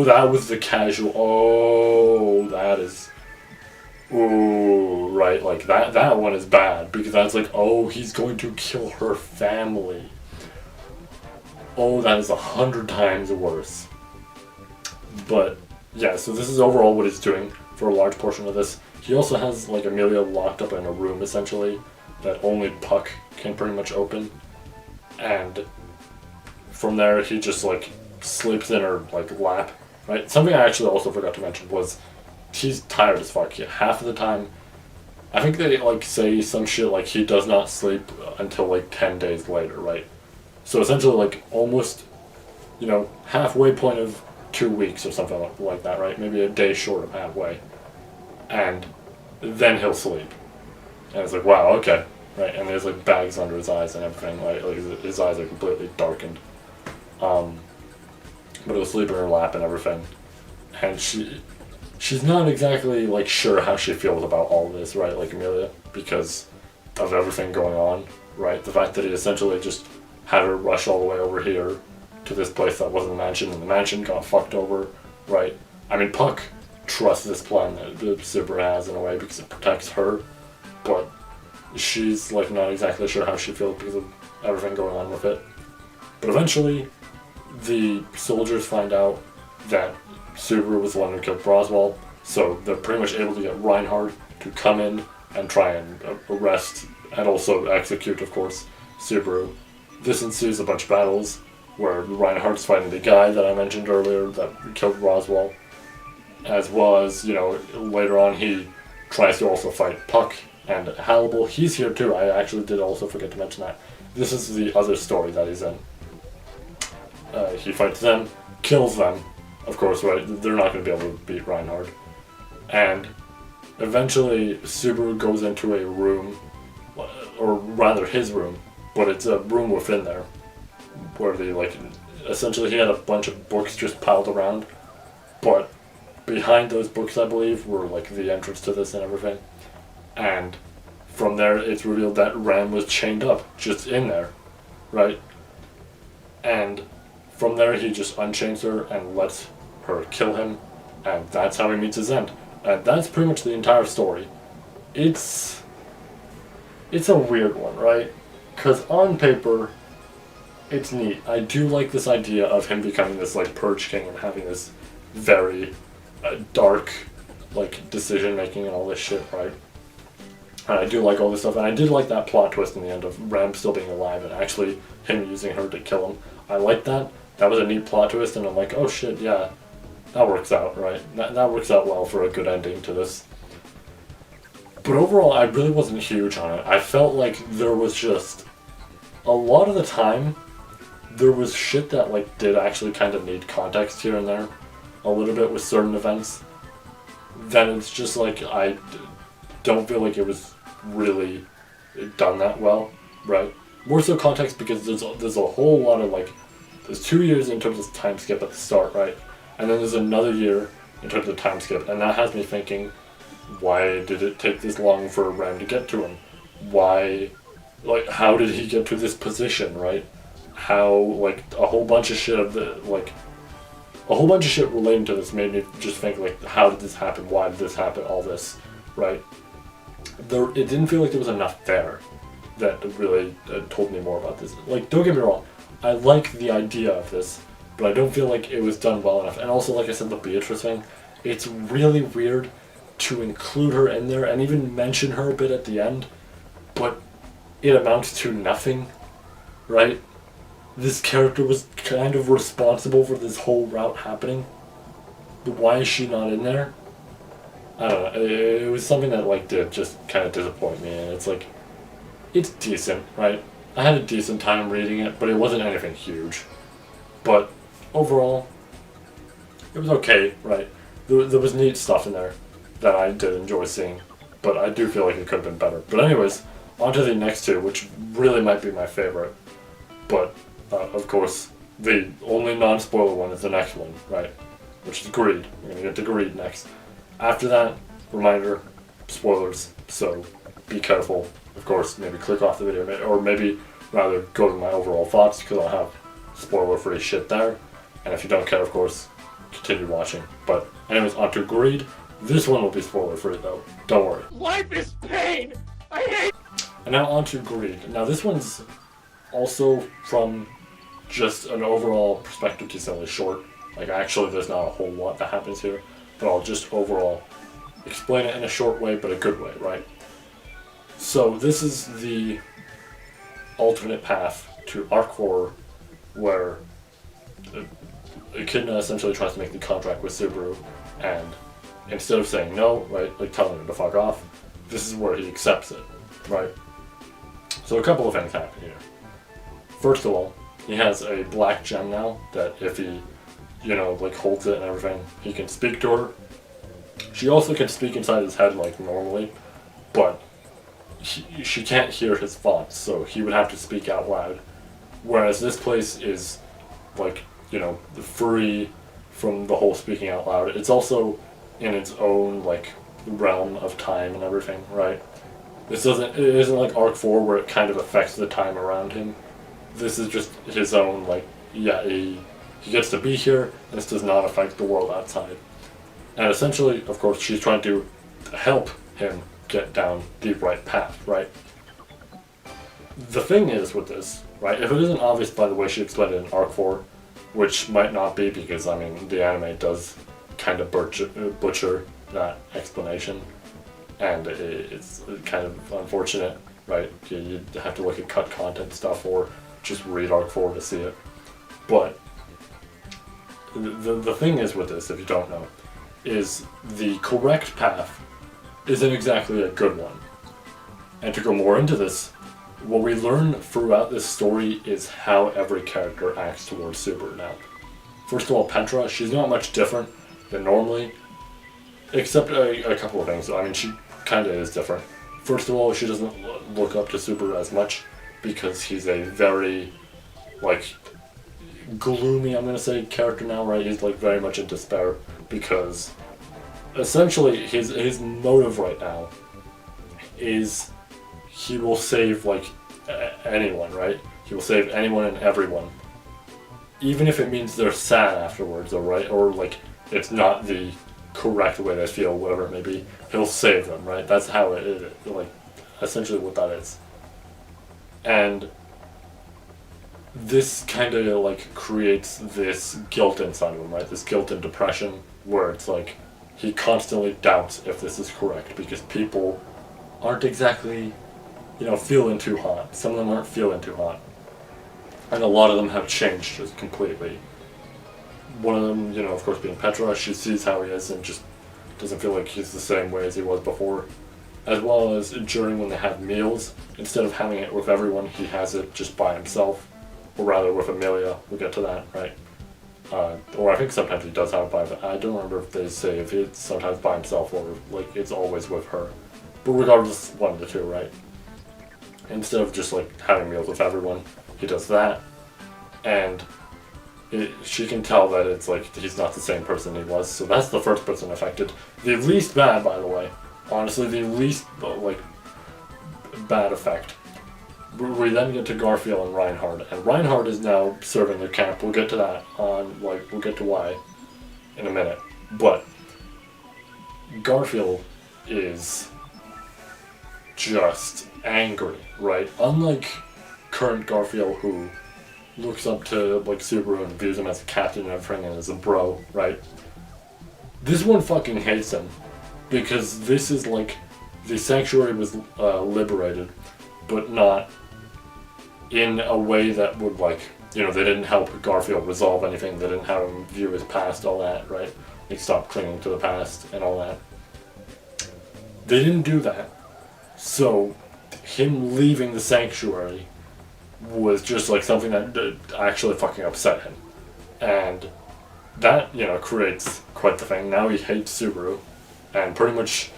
Speaker 1: that was the casual, that is, ooh, right, like, that one is bad, because that's like, oh, he's going to kill her family. Oh, that is 100 times worse. But, yeah, so this is overall what he's doing for a large portion of this. He also has, like, Amelia locked up in a room, essentially, that only Puck can pretty much open. And from there, he just, like, sleeps in her, like, lap, right? Something I actually also forgot to mention was he's tired as fuck. Half of the time, I think they, like, say some shit like he does not sleep until, like, 10 days later, right? So essentially, like, almost, you know, halfway point of 2 weeks or something like that, right? Maybe a day short of halfway. And then he'll sleep. And it's like, wow, okay. Right? And there's, like, bags under his eyes and everything. Like his eyes are completely darkened. But he'll sleep in her lap and everything. And she's not exactly, like, sure how she feels about all this, right? Like Amelia, because of everything going on, right? The fact that he essentially just had her rush all the way over here to this place that wasn't the mansion, and the mansion got fucked over, right? I mean, Puck trusts this plan that the Super has in a way because it protects her, but she's like not exactly sure how she feels because of everything going on with it. But eventually, the soldiers find out that Subaru was the one who killed Roswell, so they're pretty much able to get Reinhardt to come in and try and arrest and also execute, of course, Subaru. This ensues a bunch of battles where Reinhardt's fighting the guy that I mentioned earlier that killed Roswell, as well as, later on he tries to also fight Puck and Hannibal. He's here too. I actually did also forget to mention that. This is the other story that he's in. He fights them, kills them, of course, right? They're not going to be able to beat Reinhardt. And eventually Subaru goes into a room, or rather his room, but it's a room within there, where they essentially he had a bunch of books just piled around, but behind those books, I believe, were the entrance to this and everything. And from there, it's revealed that Ram was chained up, just in there, right? And from there, he just unchains her and lets her kill him, and that's how he meets his end. And that's pretty much the entire story. It's a weird one, right? Because on paper, it's neat. I do like this idea of him becoming this Purge King and having this very dark decision making and all this shit, right? And I do like all this stuff, and I did like that plot twist in the end of Ram still being alive and actually him using her to kill him. I like that. That was a neat plot twist, and I'm like, oh shit, yeah, that works out, right? That works out well for a good ending to this. But overall, I really wasn't huge on it. I felt like there was just a lot of the time there was shit that did actually kind of need context here and there, a little bit with certain events. Then it's just I don't feel like it was really done that well, right? More so context because there's a whole lot of there's 2 years in terms of time skip at the start, right? And then there's another year in terms of time skip, and that has me thinking, why did it take this long for Ram to get to him? Why, how did he get to this position, right? How, a whole bunch of shit a whole bunch of shit relating to this made me just think, how did this happen? Why did this happen? All this, right? It didn't feel like there was enough there that really told me more about this. Don't get me wrong, I like the idea of this, but I don't feel like it was done well enough. And also, like I said, the Beatrice thing, it's really weird to include her in there and even mention her a bit at the end, but it amounts to nothing, right? This character was kind of responsible for this whole route happening, but why is she not in there? I don't know, it was something that did just kind of disappoint me, and it's decent, right? I had a decent time reading it, but it wasn't anything huge. But overall, it was okay, right? There was neat stuff in there that I did enjoy seeing, but I do feel like it could have been better. But anyways, on to the next two, which really might be my favorite. But, of course, the only non-spoiler one is the next one, right? Which is Greed. We're going to get to Greed next. After that, reminder, spoilers, so be careful. Of course, maybe click off the video, or maybe rather go to my overall thoughts, because I'll have spoiler-free shit there. And if you don't care, of course, continue watching. But anyways, on to Greed. This one will be spoiler-free, though. Don't worry.
Speaker 3: Life is pain! I hate...
Speaker 1: And now on to Greed. Now this one's also from just an overall perspective decently short. Actually, there's not a whole lot that happens here, but I'll just overall explain it in a short way, but a good way, right? So this is the alternate path to Arc 4, where Echidna essentially tries to make the contract with Subaru, and instead of saying no, right, telling him to fuck off, this is where he accepts it, right? So a couple of things happen here. First of all, he has a black gem now that if he, holds it and everything, he can speak to her. She also can speak inside his head normally, but she can't hear his thoughts, so he would have to speak out loud. Whereas this place is, free from the whole speaking out loud. It's also in its own, realm of time and everything, right? It isn't like Arc 4 where it kind of affects the time around him. This is just his own, he gets to be here, and this does not affect the world outside. And essentially, of course, she's trying to help him get down the right path, right? the thing is with this, right, if it isn't obvious by the way she explained it in Arc 4, which might not be because, I mean, the anime does kind of butcher that explanation, and it's kind of unfortunate, right? You have to look at cut content stuff or just read Arc 4 to see it. But the thing is with this, if you don't know, is the correct path isn't exactly a good one. And to go more into this, what we learn throughout this story is how every character acts towards Subaru now. First of all, Petra, she's not much different than normally, except a couple of things. I mean, she kind of is different. First of all, she doesn't look up to Subaru as much because he's a very, like, gloomy, I'm going to say, character now, right? He's, like, very much in despair because essentially his motive right now is he will save, like, anyone, right? He will save anyone and everyone. Even if it means they're sad afterwards, or right? Or, like, it's not the correct way they feel, whatever it may be. He'll save them, right? That's how it is, like, essentially what that is. And this kind of, like, creates this guilt inside of him, right? This guilt and depression where it's like he constantly doubts if this is correct because people aren't exactly, you know, feeling too hot. Some of them aren't feeling too hot. And a lot of them have changed just completely. One of them, you know, of course, being Petra, she sees how he is and just doesn't feel like he's the same way as he was before. As well as during when they have meals, instead of having it with everyone, he has it just by himself. Or rather with Amelia, we'll get to that, right? Or I think sometimes he does have it by, I don't remember if they say if it's sometimes by himself or like it's always with her. But regardless, one of the two, right? Instead of just like having meals with everyone, he does that. And she can tell that it's like he's not the same person he was. So that's the first person affected. The least bad, by the way. Honestly, the least like bad effect. We then get to Garfield and Reinhard, and Reinhard is now serving the camp. We'll get to that we'll get to why in a minute. But Garfield is just angry, right? Unlike current Garfield, who looks up to like Subaru and views him as a captain and everything and as a bro, right? This one fucking hates him because this is like the sanctuary was liberated, but not in a way that would, like, you know, they didn't help Garfield resolve anything. They didn't have him view his past, all that, right? He stopped clinging to the past and all that. They didn't do that. So him leaving the sanctuary was just like something that actually fucking upset him. And that, you know, creates quite the thing. Now he hates Subaru and pretty much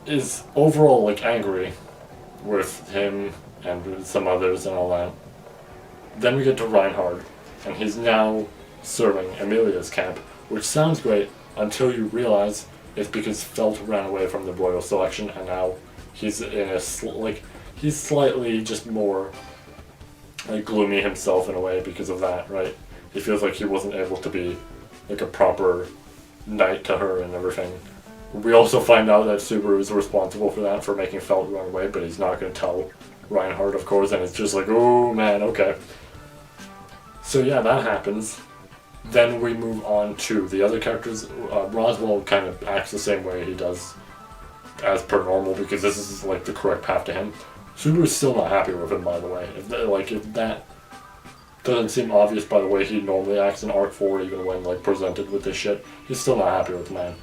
Speaker 1: is overall, like, angry with him and with some others and all that. Then we get to Reinhard, and he's now serving Amelia's camp, which sounds great until you realize it's because Felt ran away from the royal selection, and now he's in a he's slightly just more like gloomy himself in a way because of that, right? He feels like he wasn't able to be like a proper knight to her and everything. We also find out that Subaru is responsible for that, for making Felt run away, but he's not going to tell Reinhard, of course, and it's just like, oh man, okay. So yeah, that happens. Then we move on to the other characters. Roswell kind of acts the same way he does as per normal because this is like the correct path to him. Subaru's still not happy with him, by the way. If that doesn't seem obvious by the way he normally acts in Arc 4, even when like presented with this shit, he's still not happy with the man.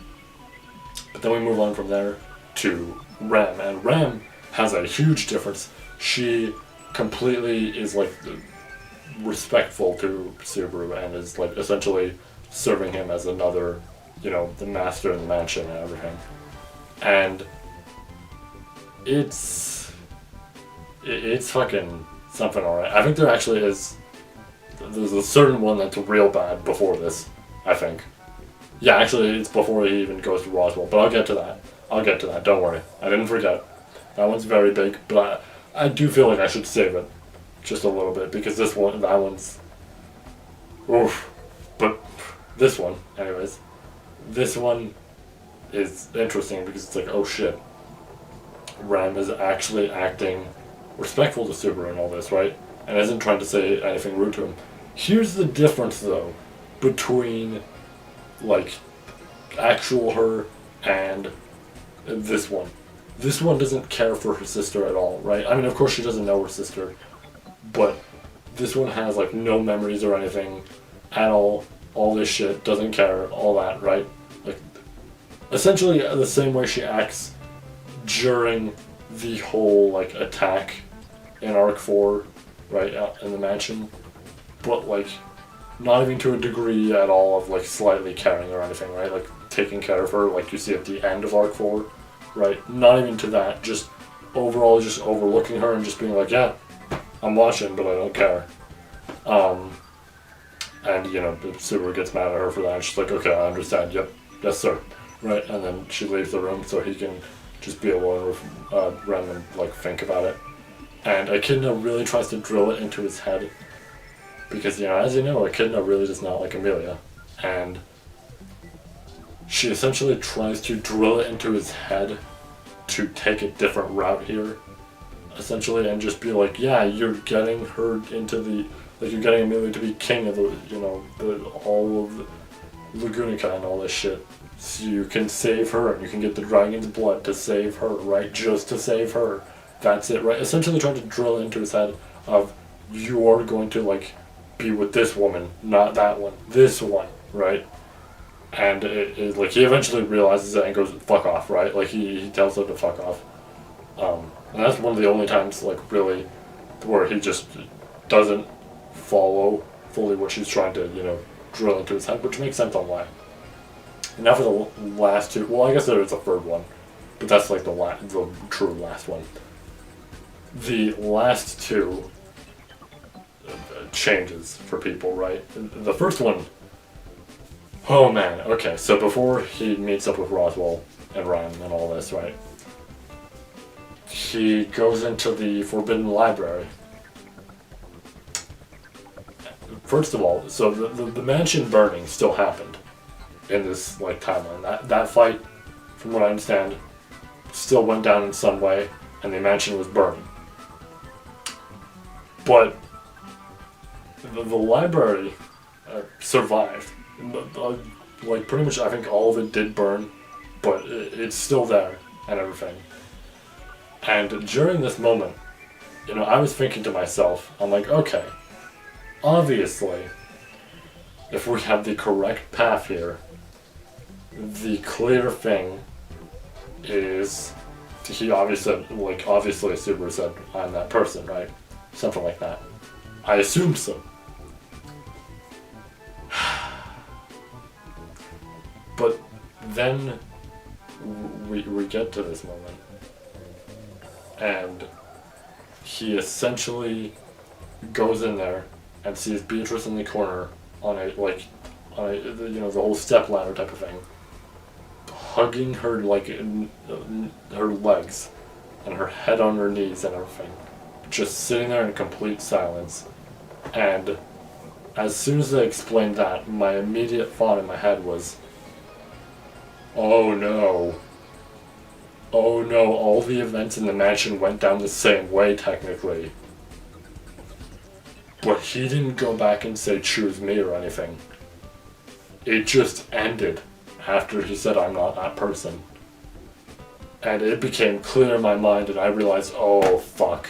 Speaker 1: But then we move on from there to Rem, and Rem has a huge difference. She completely is like respectful to Subaru and is like essentially serving him as another, you know, the master in the mansion and everything. And it's fucking something, alright. I think there's a certain one that's real bad before this, I think. Yeah, actually it's before he even goes to Roswell, but I'll get to that, don't worry. I didn't forget. That one's very big, but I do feel like I should save it just a little bit because that one's oof. But this one, anyways, this one is interesting because it's like, oh shit, Rem is actually acting respectful to Subaru and all this, right? And isn't trying to say anything rude to him. Here's the difference, though, between, like, actual her and this one. This one doesn't care for her sister at all, right? I mean, of course she doesn't know her sister, but this one has, like, no memories or anything at all this shit, doesn't care, all that, right? Like, essentially the same way she acts during the whole, like, attack in Arc 4, right, in the mansion, but, like, not even to a degree at all of, like, slightly caring or anything, right? Like, taking care of her, like you see at the end of Arc 4, right? Not even to that, just overall just overlooking her and just being like, yeah, I'm watching, but I don't care. And, you know, Subaru gets mad at her for that, and she's like, okay, I understand, yep, yes sir, right? And then she leaves the room so he can just be alone with Rem and, like, think about it. And Echidna really tries to drill it into his head, because, you know, as you know, Echidna really does not like Amelia, and she essentially tries to drill it into his head to take a different route here, essentially, and just be like, yeah, you're getting her into the, like, you're getting Amelia to be king of the, you know, all of the Lagunica and all this shit. So you can save her, and you can get the dragon's blood to save her, right? Just to save her. That's it, right? Essentially trying to drill into his head of, you are going to, like, be with this woman, not that one. This one, right? And like, he eventually realizes it and goes, fuck off, right? Like, he tells her to fuck off. And that's one of the only times, like, really, where he just doesn't follow fully what she's trying to, you know, drill into his head, which makes sense on why. And now for the last two, well, I guess there is a third one, but that's, like, the true last one. The last two changes for people, right? The first one, oh man, okay, so before he meets up with Roswell and Ryan and all this, right? He goes into the Forbidden Library. First of all, so the mansion burning still happened in this, like, timeline. That fight, from what I understand, still went down in some way, and the mansion was burning. But the library survived. Like, pretty much, I think all of it did burn, but it's still there and everything. And during this moment, you know, I was thinking to myself, I'm like, okay, obviously, if we have the correct path here, the clear thing is, he obviously Subaru said, I'm that person, right? Something like that. I assumed so. But then we get to this moment, and he essentially goes in there and sees Beatrice in the corner on a you know, the whole step ladder type of thing, hugging her, like, her legs and her head on her knees and everything, just sitting there in complete silence. And as soon as they explained that, my immediate thought in my head was, oh no, all the events in the mansion went down the same way technically. But he didn't go back and say choose me or anything. It just ended after he said I'm not that person. And it became clear in my mind, and I realized, oh fuck,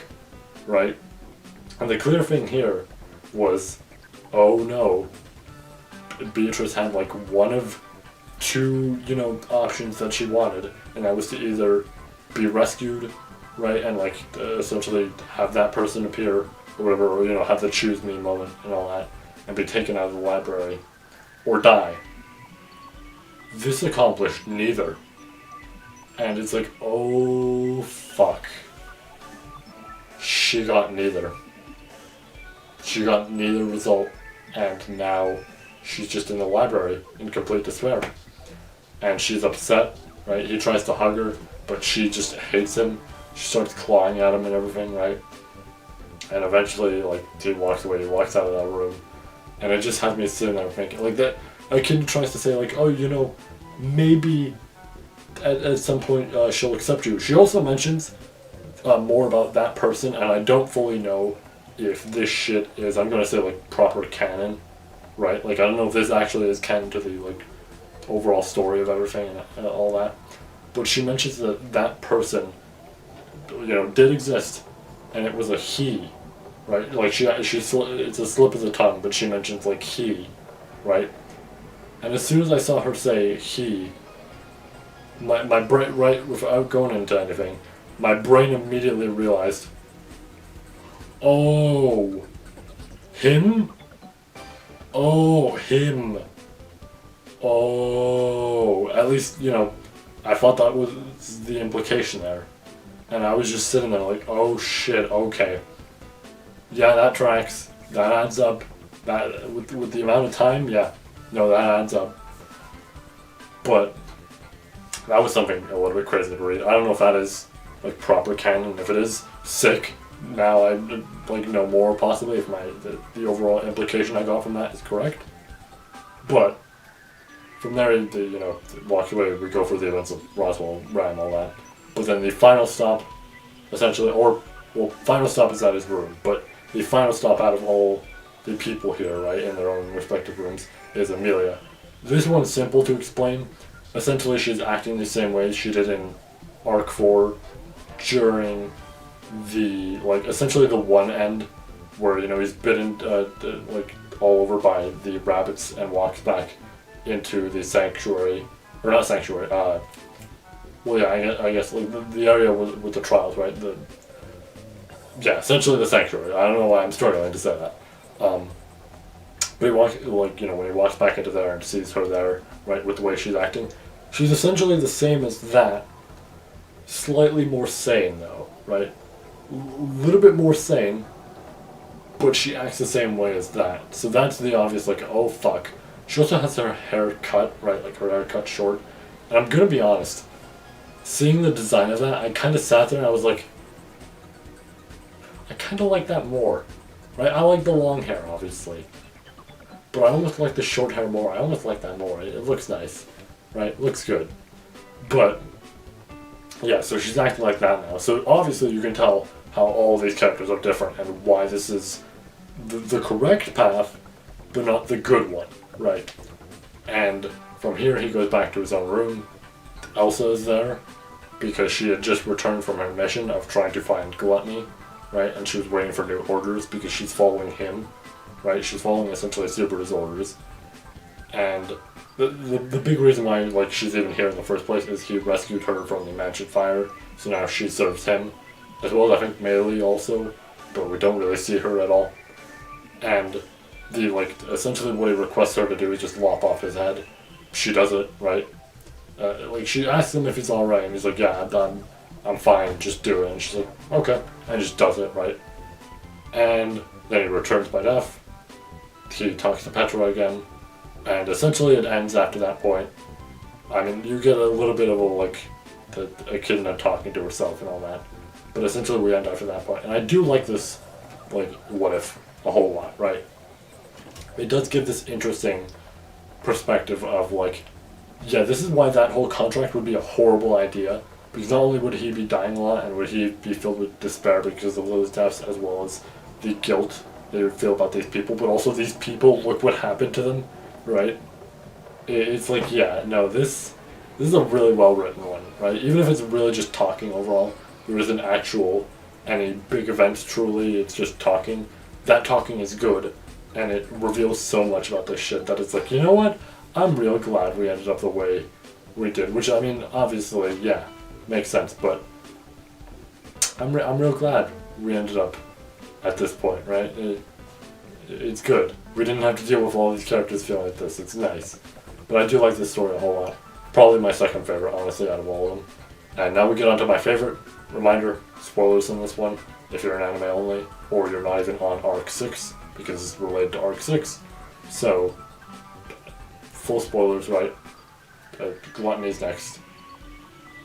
Speaker 1: right? And the clear thing here was, oh no, Beatrice had, like, one of two, you know, options that she wanted, and that was to either be rescued, right, and, like, essentially have that person appear, or whatever, or, you know, have the choose me moment and all that, and be taken out of the library, or die. This accomplished neither. And it's like, oh fuck. She got neither. She got neither result, and now she's just in the library in complete despair. And she's upset, right? He tries to hug her, but she just hates him. She starts clawing at him and everything, right? And eventually, like, he walks away, he walks out of that room. And it just had me sitting there thinking, like, that a kid tries to say, like, oh, you know, maybe at some point she'll accept you. She also mentions more about that person, and I don't fully know if this shit is, I'm gonna say, like, proper canon, right? Like, I don't know if this actually is canon to the, like, overall story of everything and all that. But she mentions that that person, you know, did exist, and it was a he, right? Like, it's a slip of the tongue, but she mentions, like, he, right? And as soon as I saw her say he, my brain, right, without going into anything, my brain immediately realized, oh, him? Oh, him. Oh, at least, you know, I thought that was the implication there. And I was just sitting there like, oh shit, okay. Yeah, that tracks. That adds up. That, with the amount of time, yeah. No, that adds up. But that was something a little bit crazy to read. I don't know if that is, like, proper canon. If it is, sick. Now I, like, know more, possibly, if the overall implication I got from that is correct. But from there, you know, walk away, we go for the events of Roswell, Ram, all that. But then the final stop, essentially, final stop is at his room, but the final stop out of all the people here, right, in their own respective rooms, is Amelia. This one's simple to explain. Essentially, she's acting the same way she did in Arc 4 during the, like, essentially the one end where, you know, he's bitten, like, all over by the rabbits and walks back into the sanctuary, or not sanctuary, well, yeah, I guess like the area with the trials, right? Yeah, essentially the sanctuary. I don't know why I'm struggling to say that. But he walks, like, you know, when he walks back into there and sees her there, right, with the way she's acting, she's essentially the same as that, slightly more sane though, right? A little bit more sane, but she acts the same way as that. So that's the obvious, like, oh fuck. She also has her hair cut, right, like her hair cut short. And I'm gonna be honest, seeing the design of that, I kind of sat there and I was like, I kind of like that more, right? I like the long hair, obviously, but I almost like the short hair more. I almost like that more. It looks nice, right? It looks good. But yeah, so she's acting like that now. So obviously you can tell how all these characters are different and why this is the correct path, but not the good one, right? And from here he goes back to his own room. Elsa is there because she had just returned from her mission of trying to find Gluttony, right? And she was waiting for new orders because she's following him, right? She's following essentially Subaru's orders. And the big reason why, like, she's even here in the first place is he rescued her from the mansion fire, so now she serves him, as well as I think Melee also, but we don't really see her at all. And essentially what he requests her to do is just lop off his head. She does it, right? Like, she asks him if he's alright, and he's like, yeah, I'm fine, just do it. And she's like, okay, and just does it, right? And then he returns by death. He talks to Petra again, and essentially it ends after that point. I mean, you get a little bit of a Echidna talking to herself and all that, but essentially we end after that point. And I do like this, like, what if a whole lot, right? It does give this interesting perspective of, like, yeah, this is why that whole contract would be a horrible idea, because not only would he be dying a lot and would he be filled with despair because of those deaths, as well as the guilt they would feel about these people, but also these people, look what happened to them, right? It's like, yeah, no, this is a really well written one, right? Even if it's really just talking overall, there isn't any big events truly, it's just talking. That talking is good, and it reveals so much about this shit that it's like, you know what? I'm real glad we ended up the way we did, which, I mean, obviously, yeah, makes sense, but I'm real glad we ended up at this point, right? It's good. We didn't have to deal with all these characters feeling like this. It's nice. But I do like this story a whole lot. Probably my second favorite, honestly, out of all of them. And now we get on to my favorite. Reminder, spoilers in this one, if you're an anime only, or you're not even on Arc 6, because it's related to Arc 6. So, full spoilers, right? Gluttony's next.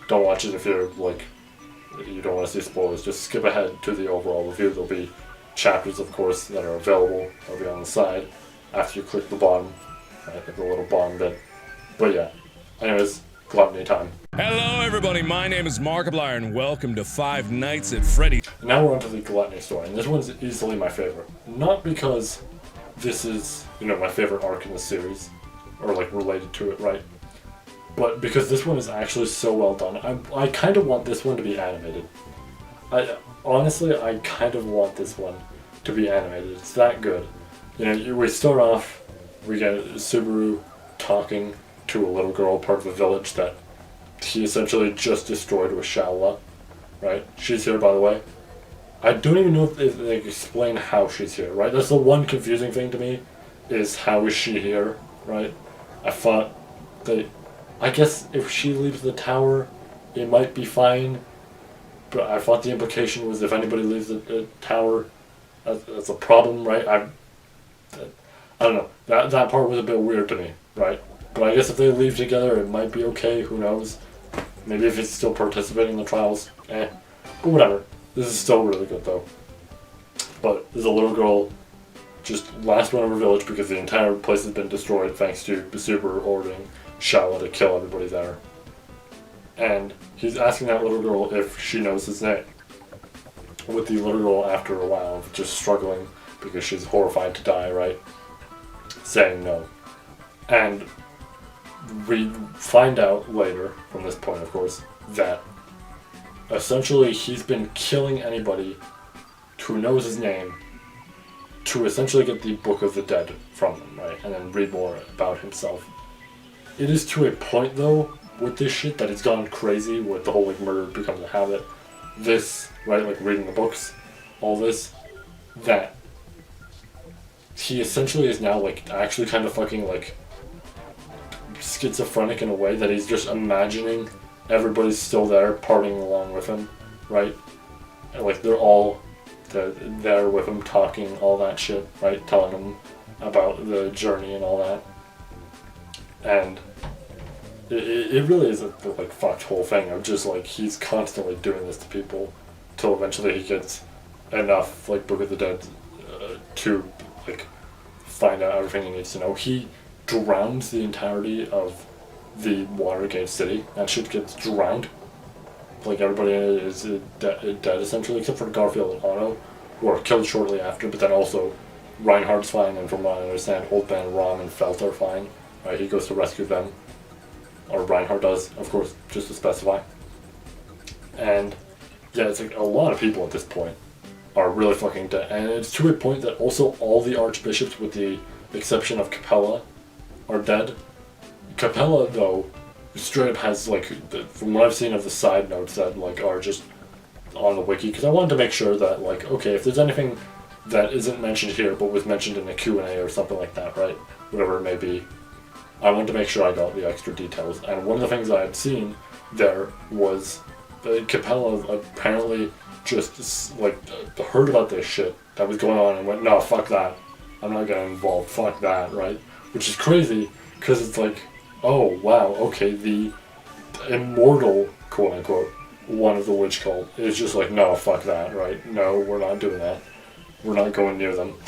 Speaker 1: Don't watch it if you're, like, you don't want to see spoilers. Just skip ahead to the overall review. There'll be chapters, of course, that are available. They'll be on the side after you click the bottom, right, like the little bottom bit. But yeah, anyways, Gluttony time.
Speaker 4: Hello, everybody. My name is Markiplier, and welcome to Five Nights at Freddy's.
Speaker 1: Now we're on to the Gluttony story, and this one's easily my favorite. Not because this is, my favorite arc in the series, or like related to it, right? But because this one is actually so well done. I kind of want this one to be animated. Honestly, I kind of want this one to be animated. It's that good. We start off, we get Subaru talking to a little girl, part of a village that he essentially just destroyed with Shaola, right? She's here, by the way. I don't even know if they explain how she's here, right? That's the one confusing thing to me, is how is she here, right? I guess if she leaves the tower, it might be fine, but I thought the implication was if anybody leaves the tower, that's a problem, right? I don't know. That part was a bit weird to me, right? But I guess if they leave together, it might be okay, who knows? Maybe if he's still participating in the trials, But whatever. This is still really good, though. But there's a little girl, just last one of her village because the entire place has been destroyed thanks to Basuber ordering Shaola to kill everybody there. And he's asking that little girl if she knows his name. With the little girl, after a while, of just struggling because she's horrified to die, right? Saying no. And we find out later, from this point of course, that essentially he's been killing anybody who knows his name to essentially get the Book of the Dead from them, right? And then read more about himself. It is to a point though, with this shit, that it's gone crazy with the whole murder becomes a habit. This, right, reading the books, all this, that he essentially is now actually kind of fucking schizophrenic in a way that he's just imagining everybody's still there partying along with him, right? And they're all there with him talking all that shit, right? Telling him about the journey and all that. And it really is a fucked whole thing of just he's constantly doing this to people till eventually he gets enough Book of the Dead to find out everything he needs to know. He drowns the entirety of the Watergate city. That shit gets drowned. Everybody in it is dead essentially, except for Garfield and Otto, who are killed shortly after, but then also Reinhardt's fine, and from what I understand, Old Man Rom and Felt are fine. Right, he goes to rescue them. Or Reinhardt does, of course, just to specify. And yeah, it's a lot of people at this point are really fucking dead. And it's to a point that also all the archbishops, with the exception of Capella, are dead. Capella, though, straight up has, from what I've seen of the side notes that, are just on the wiki, because I wanted to make sure that, okay, if there's anything that isn't mentioned here, but was mentioned in a Q&A or something like that, right? Whatever it may be, I wanted to make sure I got the extra details. And one of the things I had seen there was that Capella apparently just, heard about this shit that was going on and went, no, fuck that. I'm not getting involved, fuck that, right? Which is crazy, because it's oh, wow, okay, the immortal, quote-unquote, one of the witch cult is just no, fuck that, right? No, we're not doing that. We're not going near them.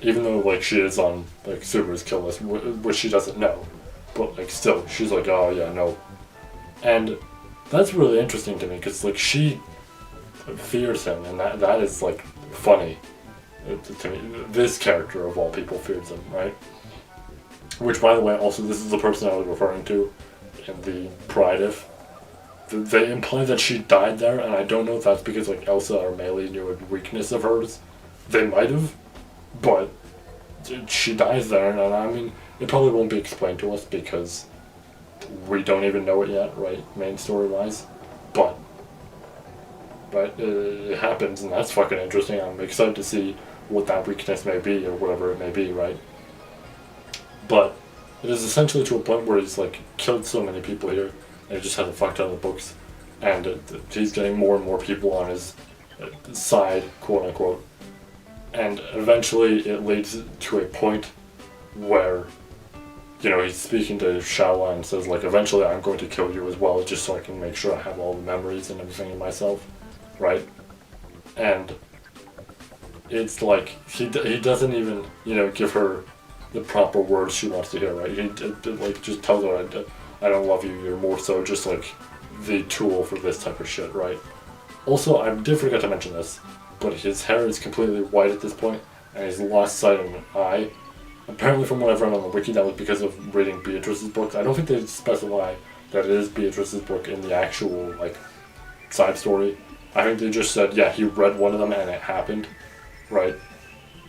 Speaker 1: Even though, she is on, Subaru's kill list, which she doesn't know. But, still, she's oh, yeah, no. And that's really interesting to me, because, she fears him, and that is, funny to me. This character, of all people, fears him, right? Which, by the way, also, this is the person I was referring to in the Pride If. They imply that she died there, and I don't know if that's because, Elsa or Melee knew a weakness of hers. They might have, but she dies there, and I mean, it probably won't be explained to us because we don't even know it yet, right, main story-wise. But it happens, and that's fucking interesting. I'm excited to see what that weakness may be, or whatever it may be, right? But it is essentially to a point where he's killed so many people here, and he just hasn't fucked out of the books, and he's getting more and more people on his side, quote unquote, and eventually it leads to a point where, he's speaking to Shaola and says eventually I'm going to kill you as well, just so I can make sure I have all the memories and everything in myself, right? And it's he doesn't even give her the proper words she wants to hear, right? He just tells her, I don't love you, you're more so just the tool for this type of shit, right? Also, I did forget to mention this, but his hair is completely white at this point, and he's lost sight of an eye. Apparently, from what I've read on the wiki, that was because of reading Beatrice's books. I don't think they specify that it is Beatrice's book in the actual, like, side story. I think they just said, yeah, he read one of them and it happened, right?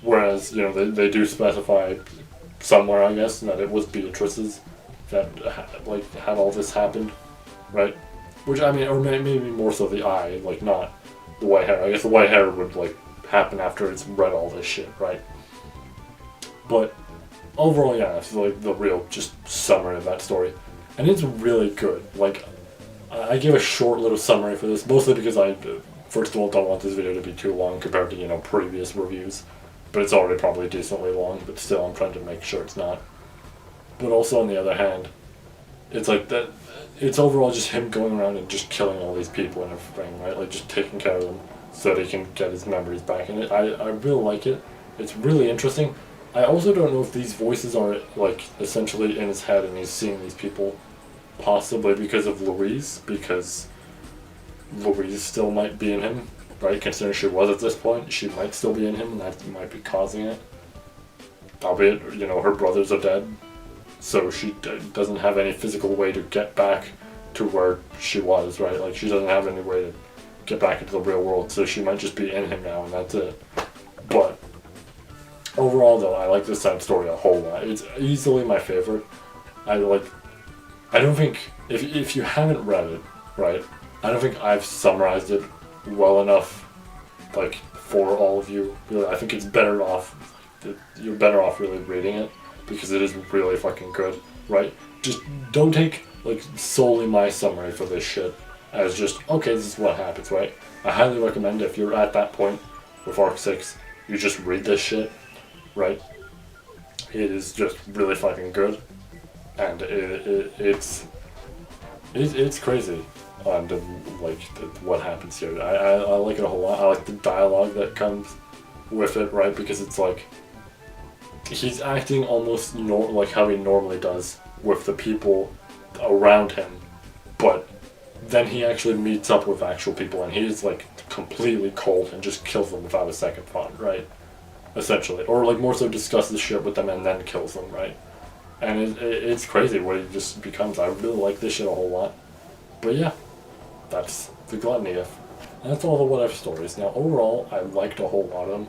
Speaker 1: Whereas, you know, they do specify somewhere, I guess, that it was Beatrice's that, like, had all this happened, right? Which, I mean, or maybe more so the eye, like, not the white hair. I guess the white hair would, like, happen after it's read all this shit, right? But overall, yeah, that's like the real just summary of that story. And it's really good. Like, I gave a short little summary for this, mostly because I, first of all, don't want this video to be too long compared to, you know, previous reviews. But it's already probably decently long, but still I'm trying to make sure it's not. But also, on the other hand, it's like that, it's overall just him going around and just killing all these people and everything, right? Like, just taking care of them so that he can get his memories back. And I really like it. It's really interesting. I also don't know if these voices are, like, essentially in his head and he's seeing these people, possibly because of Louise, because Louise still might be in him, right? Considering she was at this point, she might still be in him, and that might be causing it. Albeit, you know, her brothers are dead, so she doesn't have any physical way to get back to where she was, right? Like, she doesn't have any way to get back into the real world, so she might just be in him now, and that's it. But overall, though, I like this side story a whole lot. It's easily my favorite. I don't think, if you haven't read it, right, I don't think I've summarized it well enough, like, for all of you. Really, I think it's better off, you're better off really reading it, because it is really fucking good, right? Just don't take, like, solely my summary for this shit as just, okay, this is what happens, right? I highly recommend, if you're at that point with Arc 6, you just read this shit, right? It is just really fucking good, and it's crazy on what happens here. I like it a whole lot. I like the dialogue that comes with it, right? Because it's like he's acting almost like how he normally does with the people around him, but then he actually meets up with actual people and he's like completely cold and just kills them without a second thought, right? Essentially, or like more so discusses shit with them and then kills them, right? And it's crazy what he just becomes. I really like this shit a whole lot. But yeah, that's the Gluttony IF. And that's all the What If stories. Now overall, I liked a whole lot of them.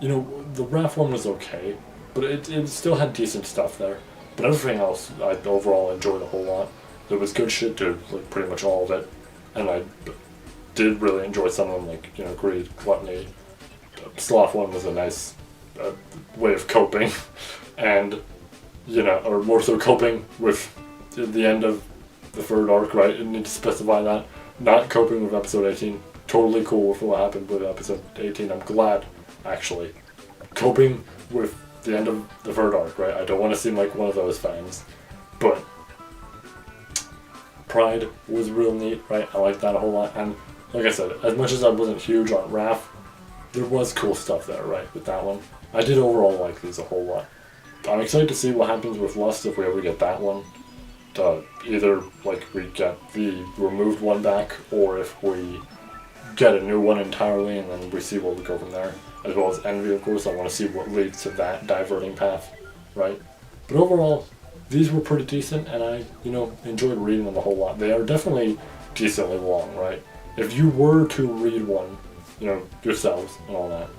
Speaker 1: You know, the RAF one was okay, but it still had decent stuff there. But everything else, I overall enjoyed a whole lot. There was good shit to like pretty much all of it. And I did really enjoy some of them, like, you know, Greed, Gluttony. Sloth one was a nice way of coping. And, you know, or more so coping with the end of the third arc, right? You need to specify that. Not coping with episode 18. Totally cool with what happened with episode 18. I'm glad, actually. Coping with the end of the third arc, right? I don't want to seem like one of those fans. But Pride was real neat, right? I like that a whole lot. And like I said, as much as I wasn't huge on RAF, there was cool stuff there, right, with that one. I did overall like these a whole lot. I'm excited to see what happens with Lust if we ever get that one. Either like we get the removed one back, or if we get a new one entirely and then we see where we go from there. As well as Envy, of course. I want to see what leads to that diverting path, right? But overall, these were pretty decent, and I, you know, enjoyed reading them a whole lot. They are definitely decently long, right? If you were to read one, you know, yourselves and all that,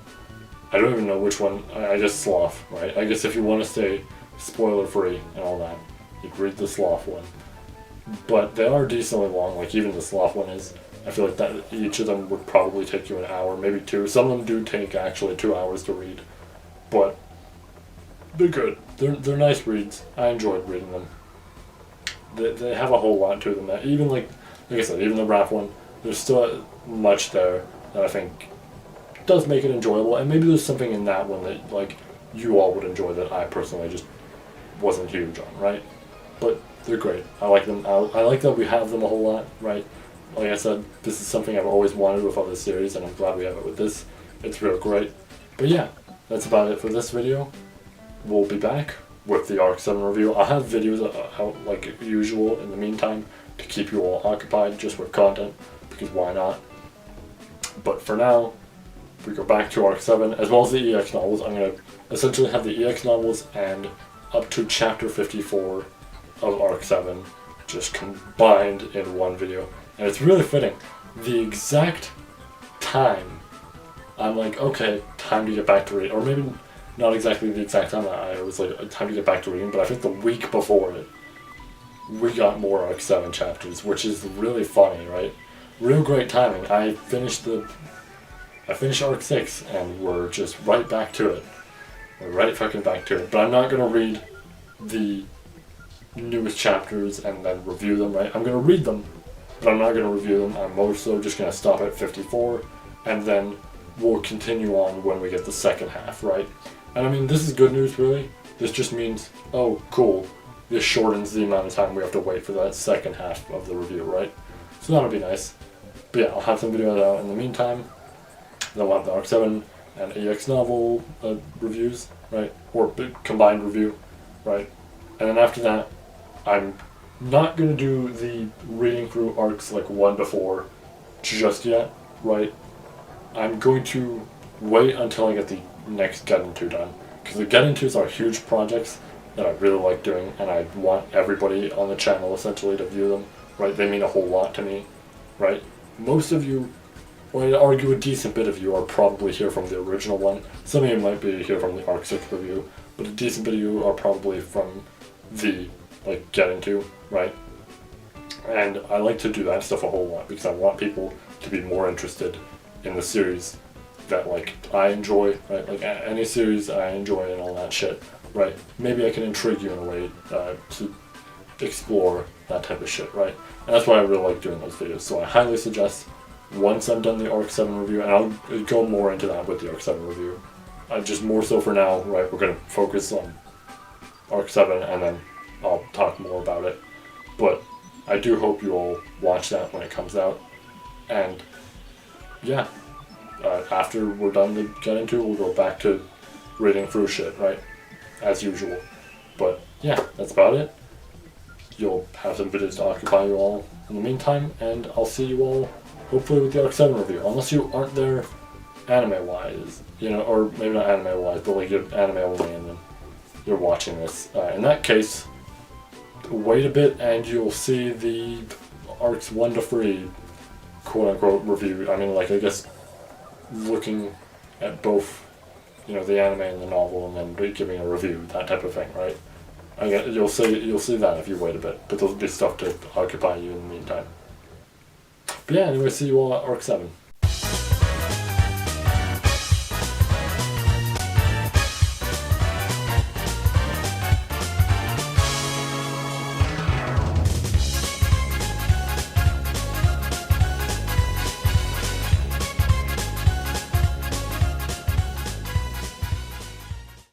Speaker 1: I don't even know which one. I guess Sloth, right? I guess if you want to stay spoiler free and all that, you'd read the Sloth one. But they are decently long, like even the Sloth one is. I feel like that each of them would probably take you an hour, maybe two. Some of them do take actually 2 hours to read, but they're good. They're nice reads. I enjoyed reading them. They have a whole lot to them. That even like I said, even the RAF one, there's still much there that I think does make it enjoyable. And maybe there's something in that one that like you all would enjoy that I personally just wasn't huge on, right? But they're great. I like them. I like that we have them a whole lot, right? Like I said, this is something I've always wanted with other series, and I'm glad we have it with this. It's real great. But yeah, that's about it for this video. We'll be back with the Arc 7 review. I'll have videos out like usual in the meantime to keep you all occupied just with content, because why not? But for now, we go back to Arc 7, as well as the EX novels. I'm going to essentially have the EX novels and up to chapter 54 of Arc 7 just combined in one video. And it's really fitting. The exact time I'm like, okay, time to get back to reading. Or maybe not exactly the exact time I was like, time to get back to reading, but I think the week before it, we got more Arc 7 chapters, which is really funny, right? Real great timing. I finished Arc 6, and we're just right back to it. We're right fucking back to it. But I'm not going to read the newest chapters and then review them, right? I'm going to read them, but I'm not going to review them. I'm also just going to stop at 54, and then we'll continue on when we get the second half, right? And I mean, this is good news, really. This just means, oh, cool. This shortens the amount of time we have to wait for that second half of the review, right? So that'll be nice. But yeah, I'll have some videos out in the meantime. Then we'll have the Arc 7 and EX novel reviews, right? Or combined review, right? And then after that, I'm not going to do the reading through arcs like 1 to 4 just yet, right? I'm going to wait until I get the next Get Into done. Because the Get Intos are huge projects that I really like doing, and I want everybody on the channel essentially to view them, right? They mean a whole lot to me, right? Most of you, or I'd argue a decent bit of you, are probably here from the original one. Some of you might be here from the Arc 6 review, but a decent bit of you are probably from the, like, Get Into, right? And I like to do that stuff a whole lot because I want people to be more interested in the series that, like, I enjoy, right? Like, any series I enjoy and all that shit, right? Maybe I can intrigue you in a way to explore that type of shit, right? And that's why I really like doing those videos. So I highly suggest, once I'm done the Arc 7 review, and I'll go more into that with the Arc 7 review, just more so for now, right? We're going to focus on Arc 7, and then I'll talk more about it. But I do hope you all watch that when it comes out. And yeah, after we're done to Get Into, we'll go back to reading through shit, right? As usual. But yeah, that's about it. You'll have some videos to occupy you all in the meantime, and I'll see you all hopefully with the Arc 7 review. Unless you aren't there anime-wise, you know, or maybe not anime-wise, but like you're anime only and then you're watching this. In that case, wait a bit and you'll see the Arcs 1 to 3 quote-unquote review. I mean, like, I guess looking at both, you know, the anime and the novel and then giving a review, that type of thing, right? I guess you'll see that if you wait a bit, but there'll be stuff to occupy you in the meantime. But yeah, anyway, see you all at Arc 7.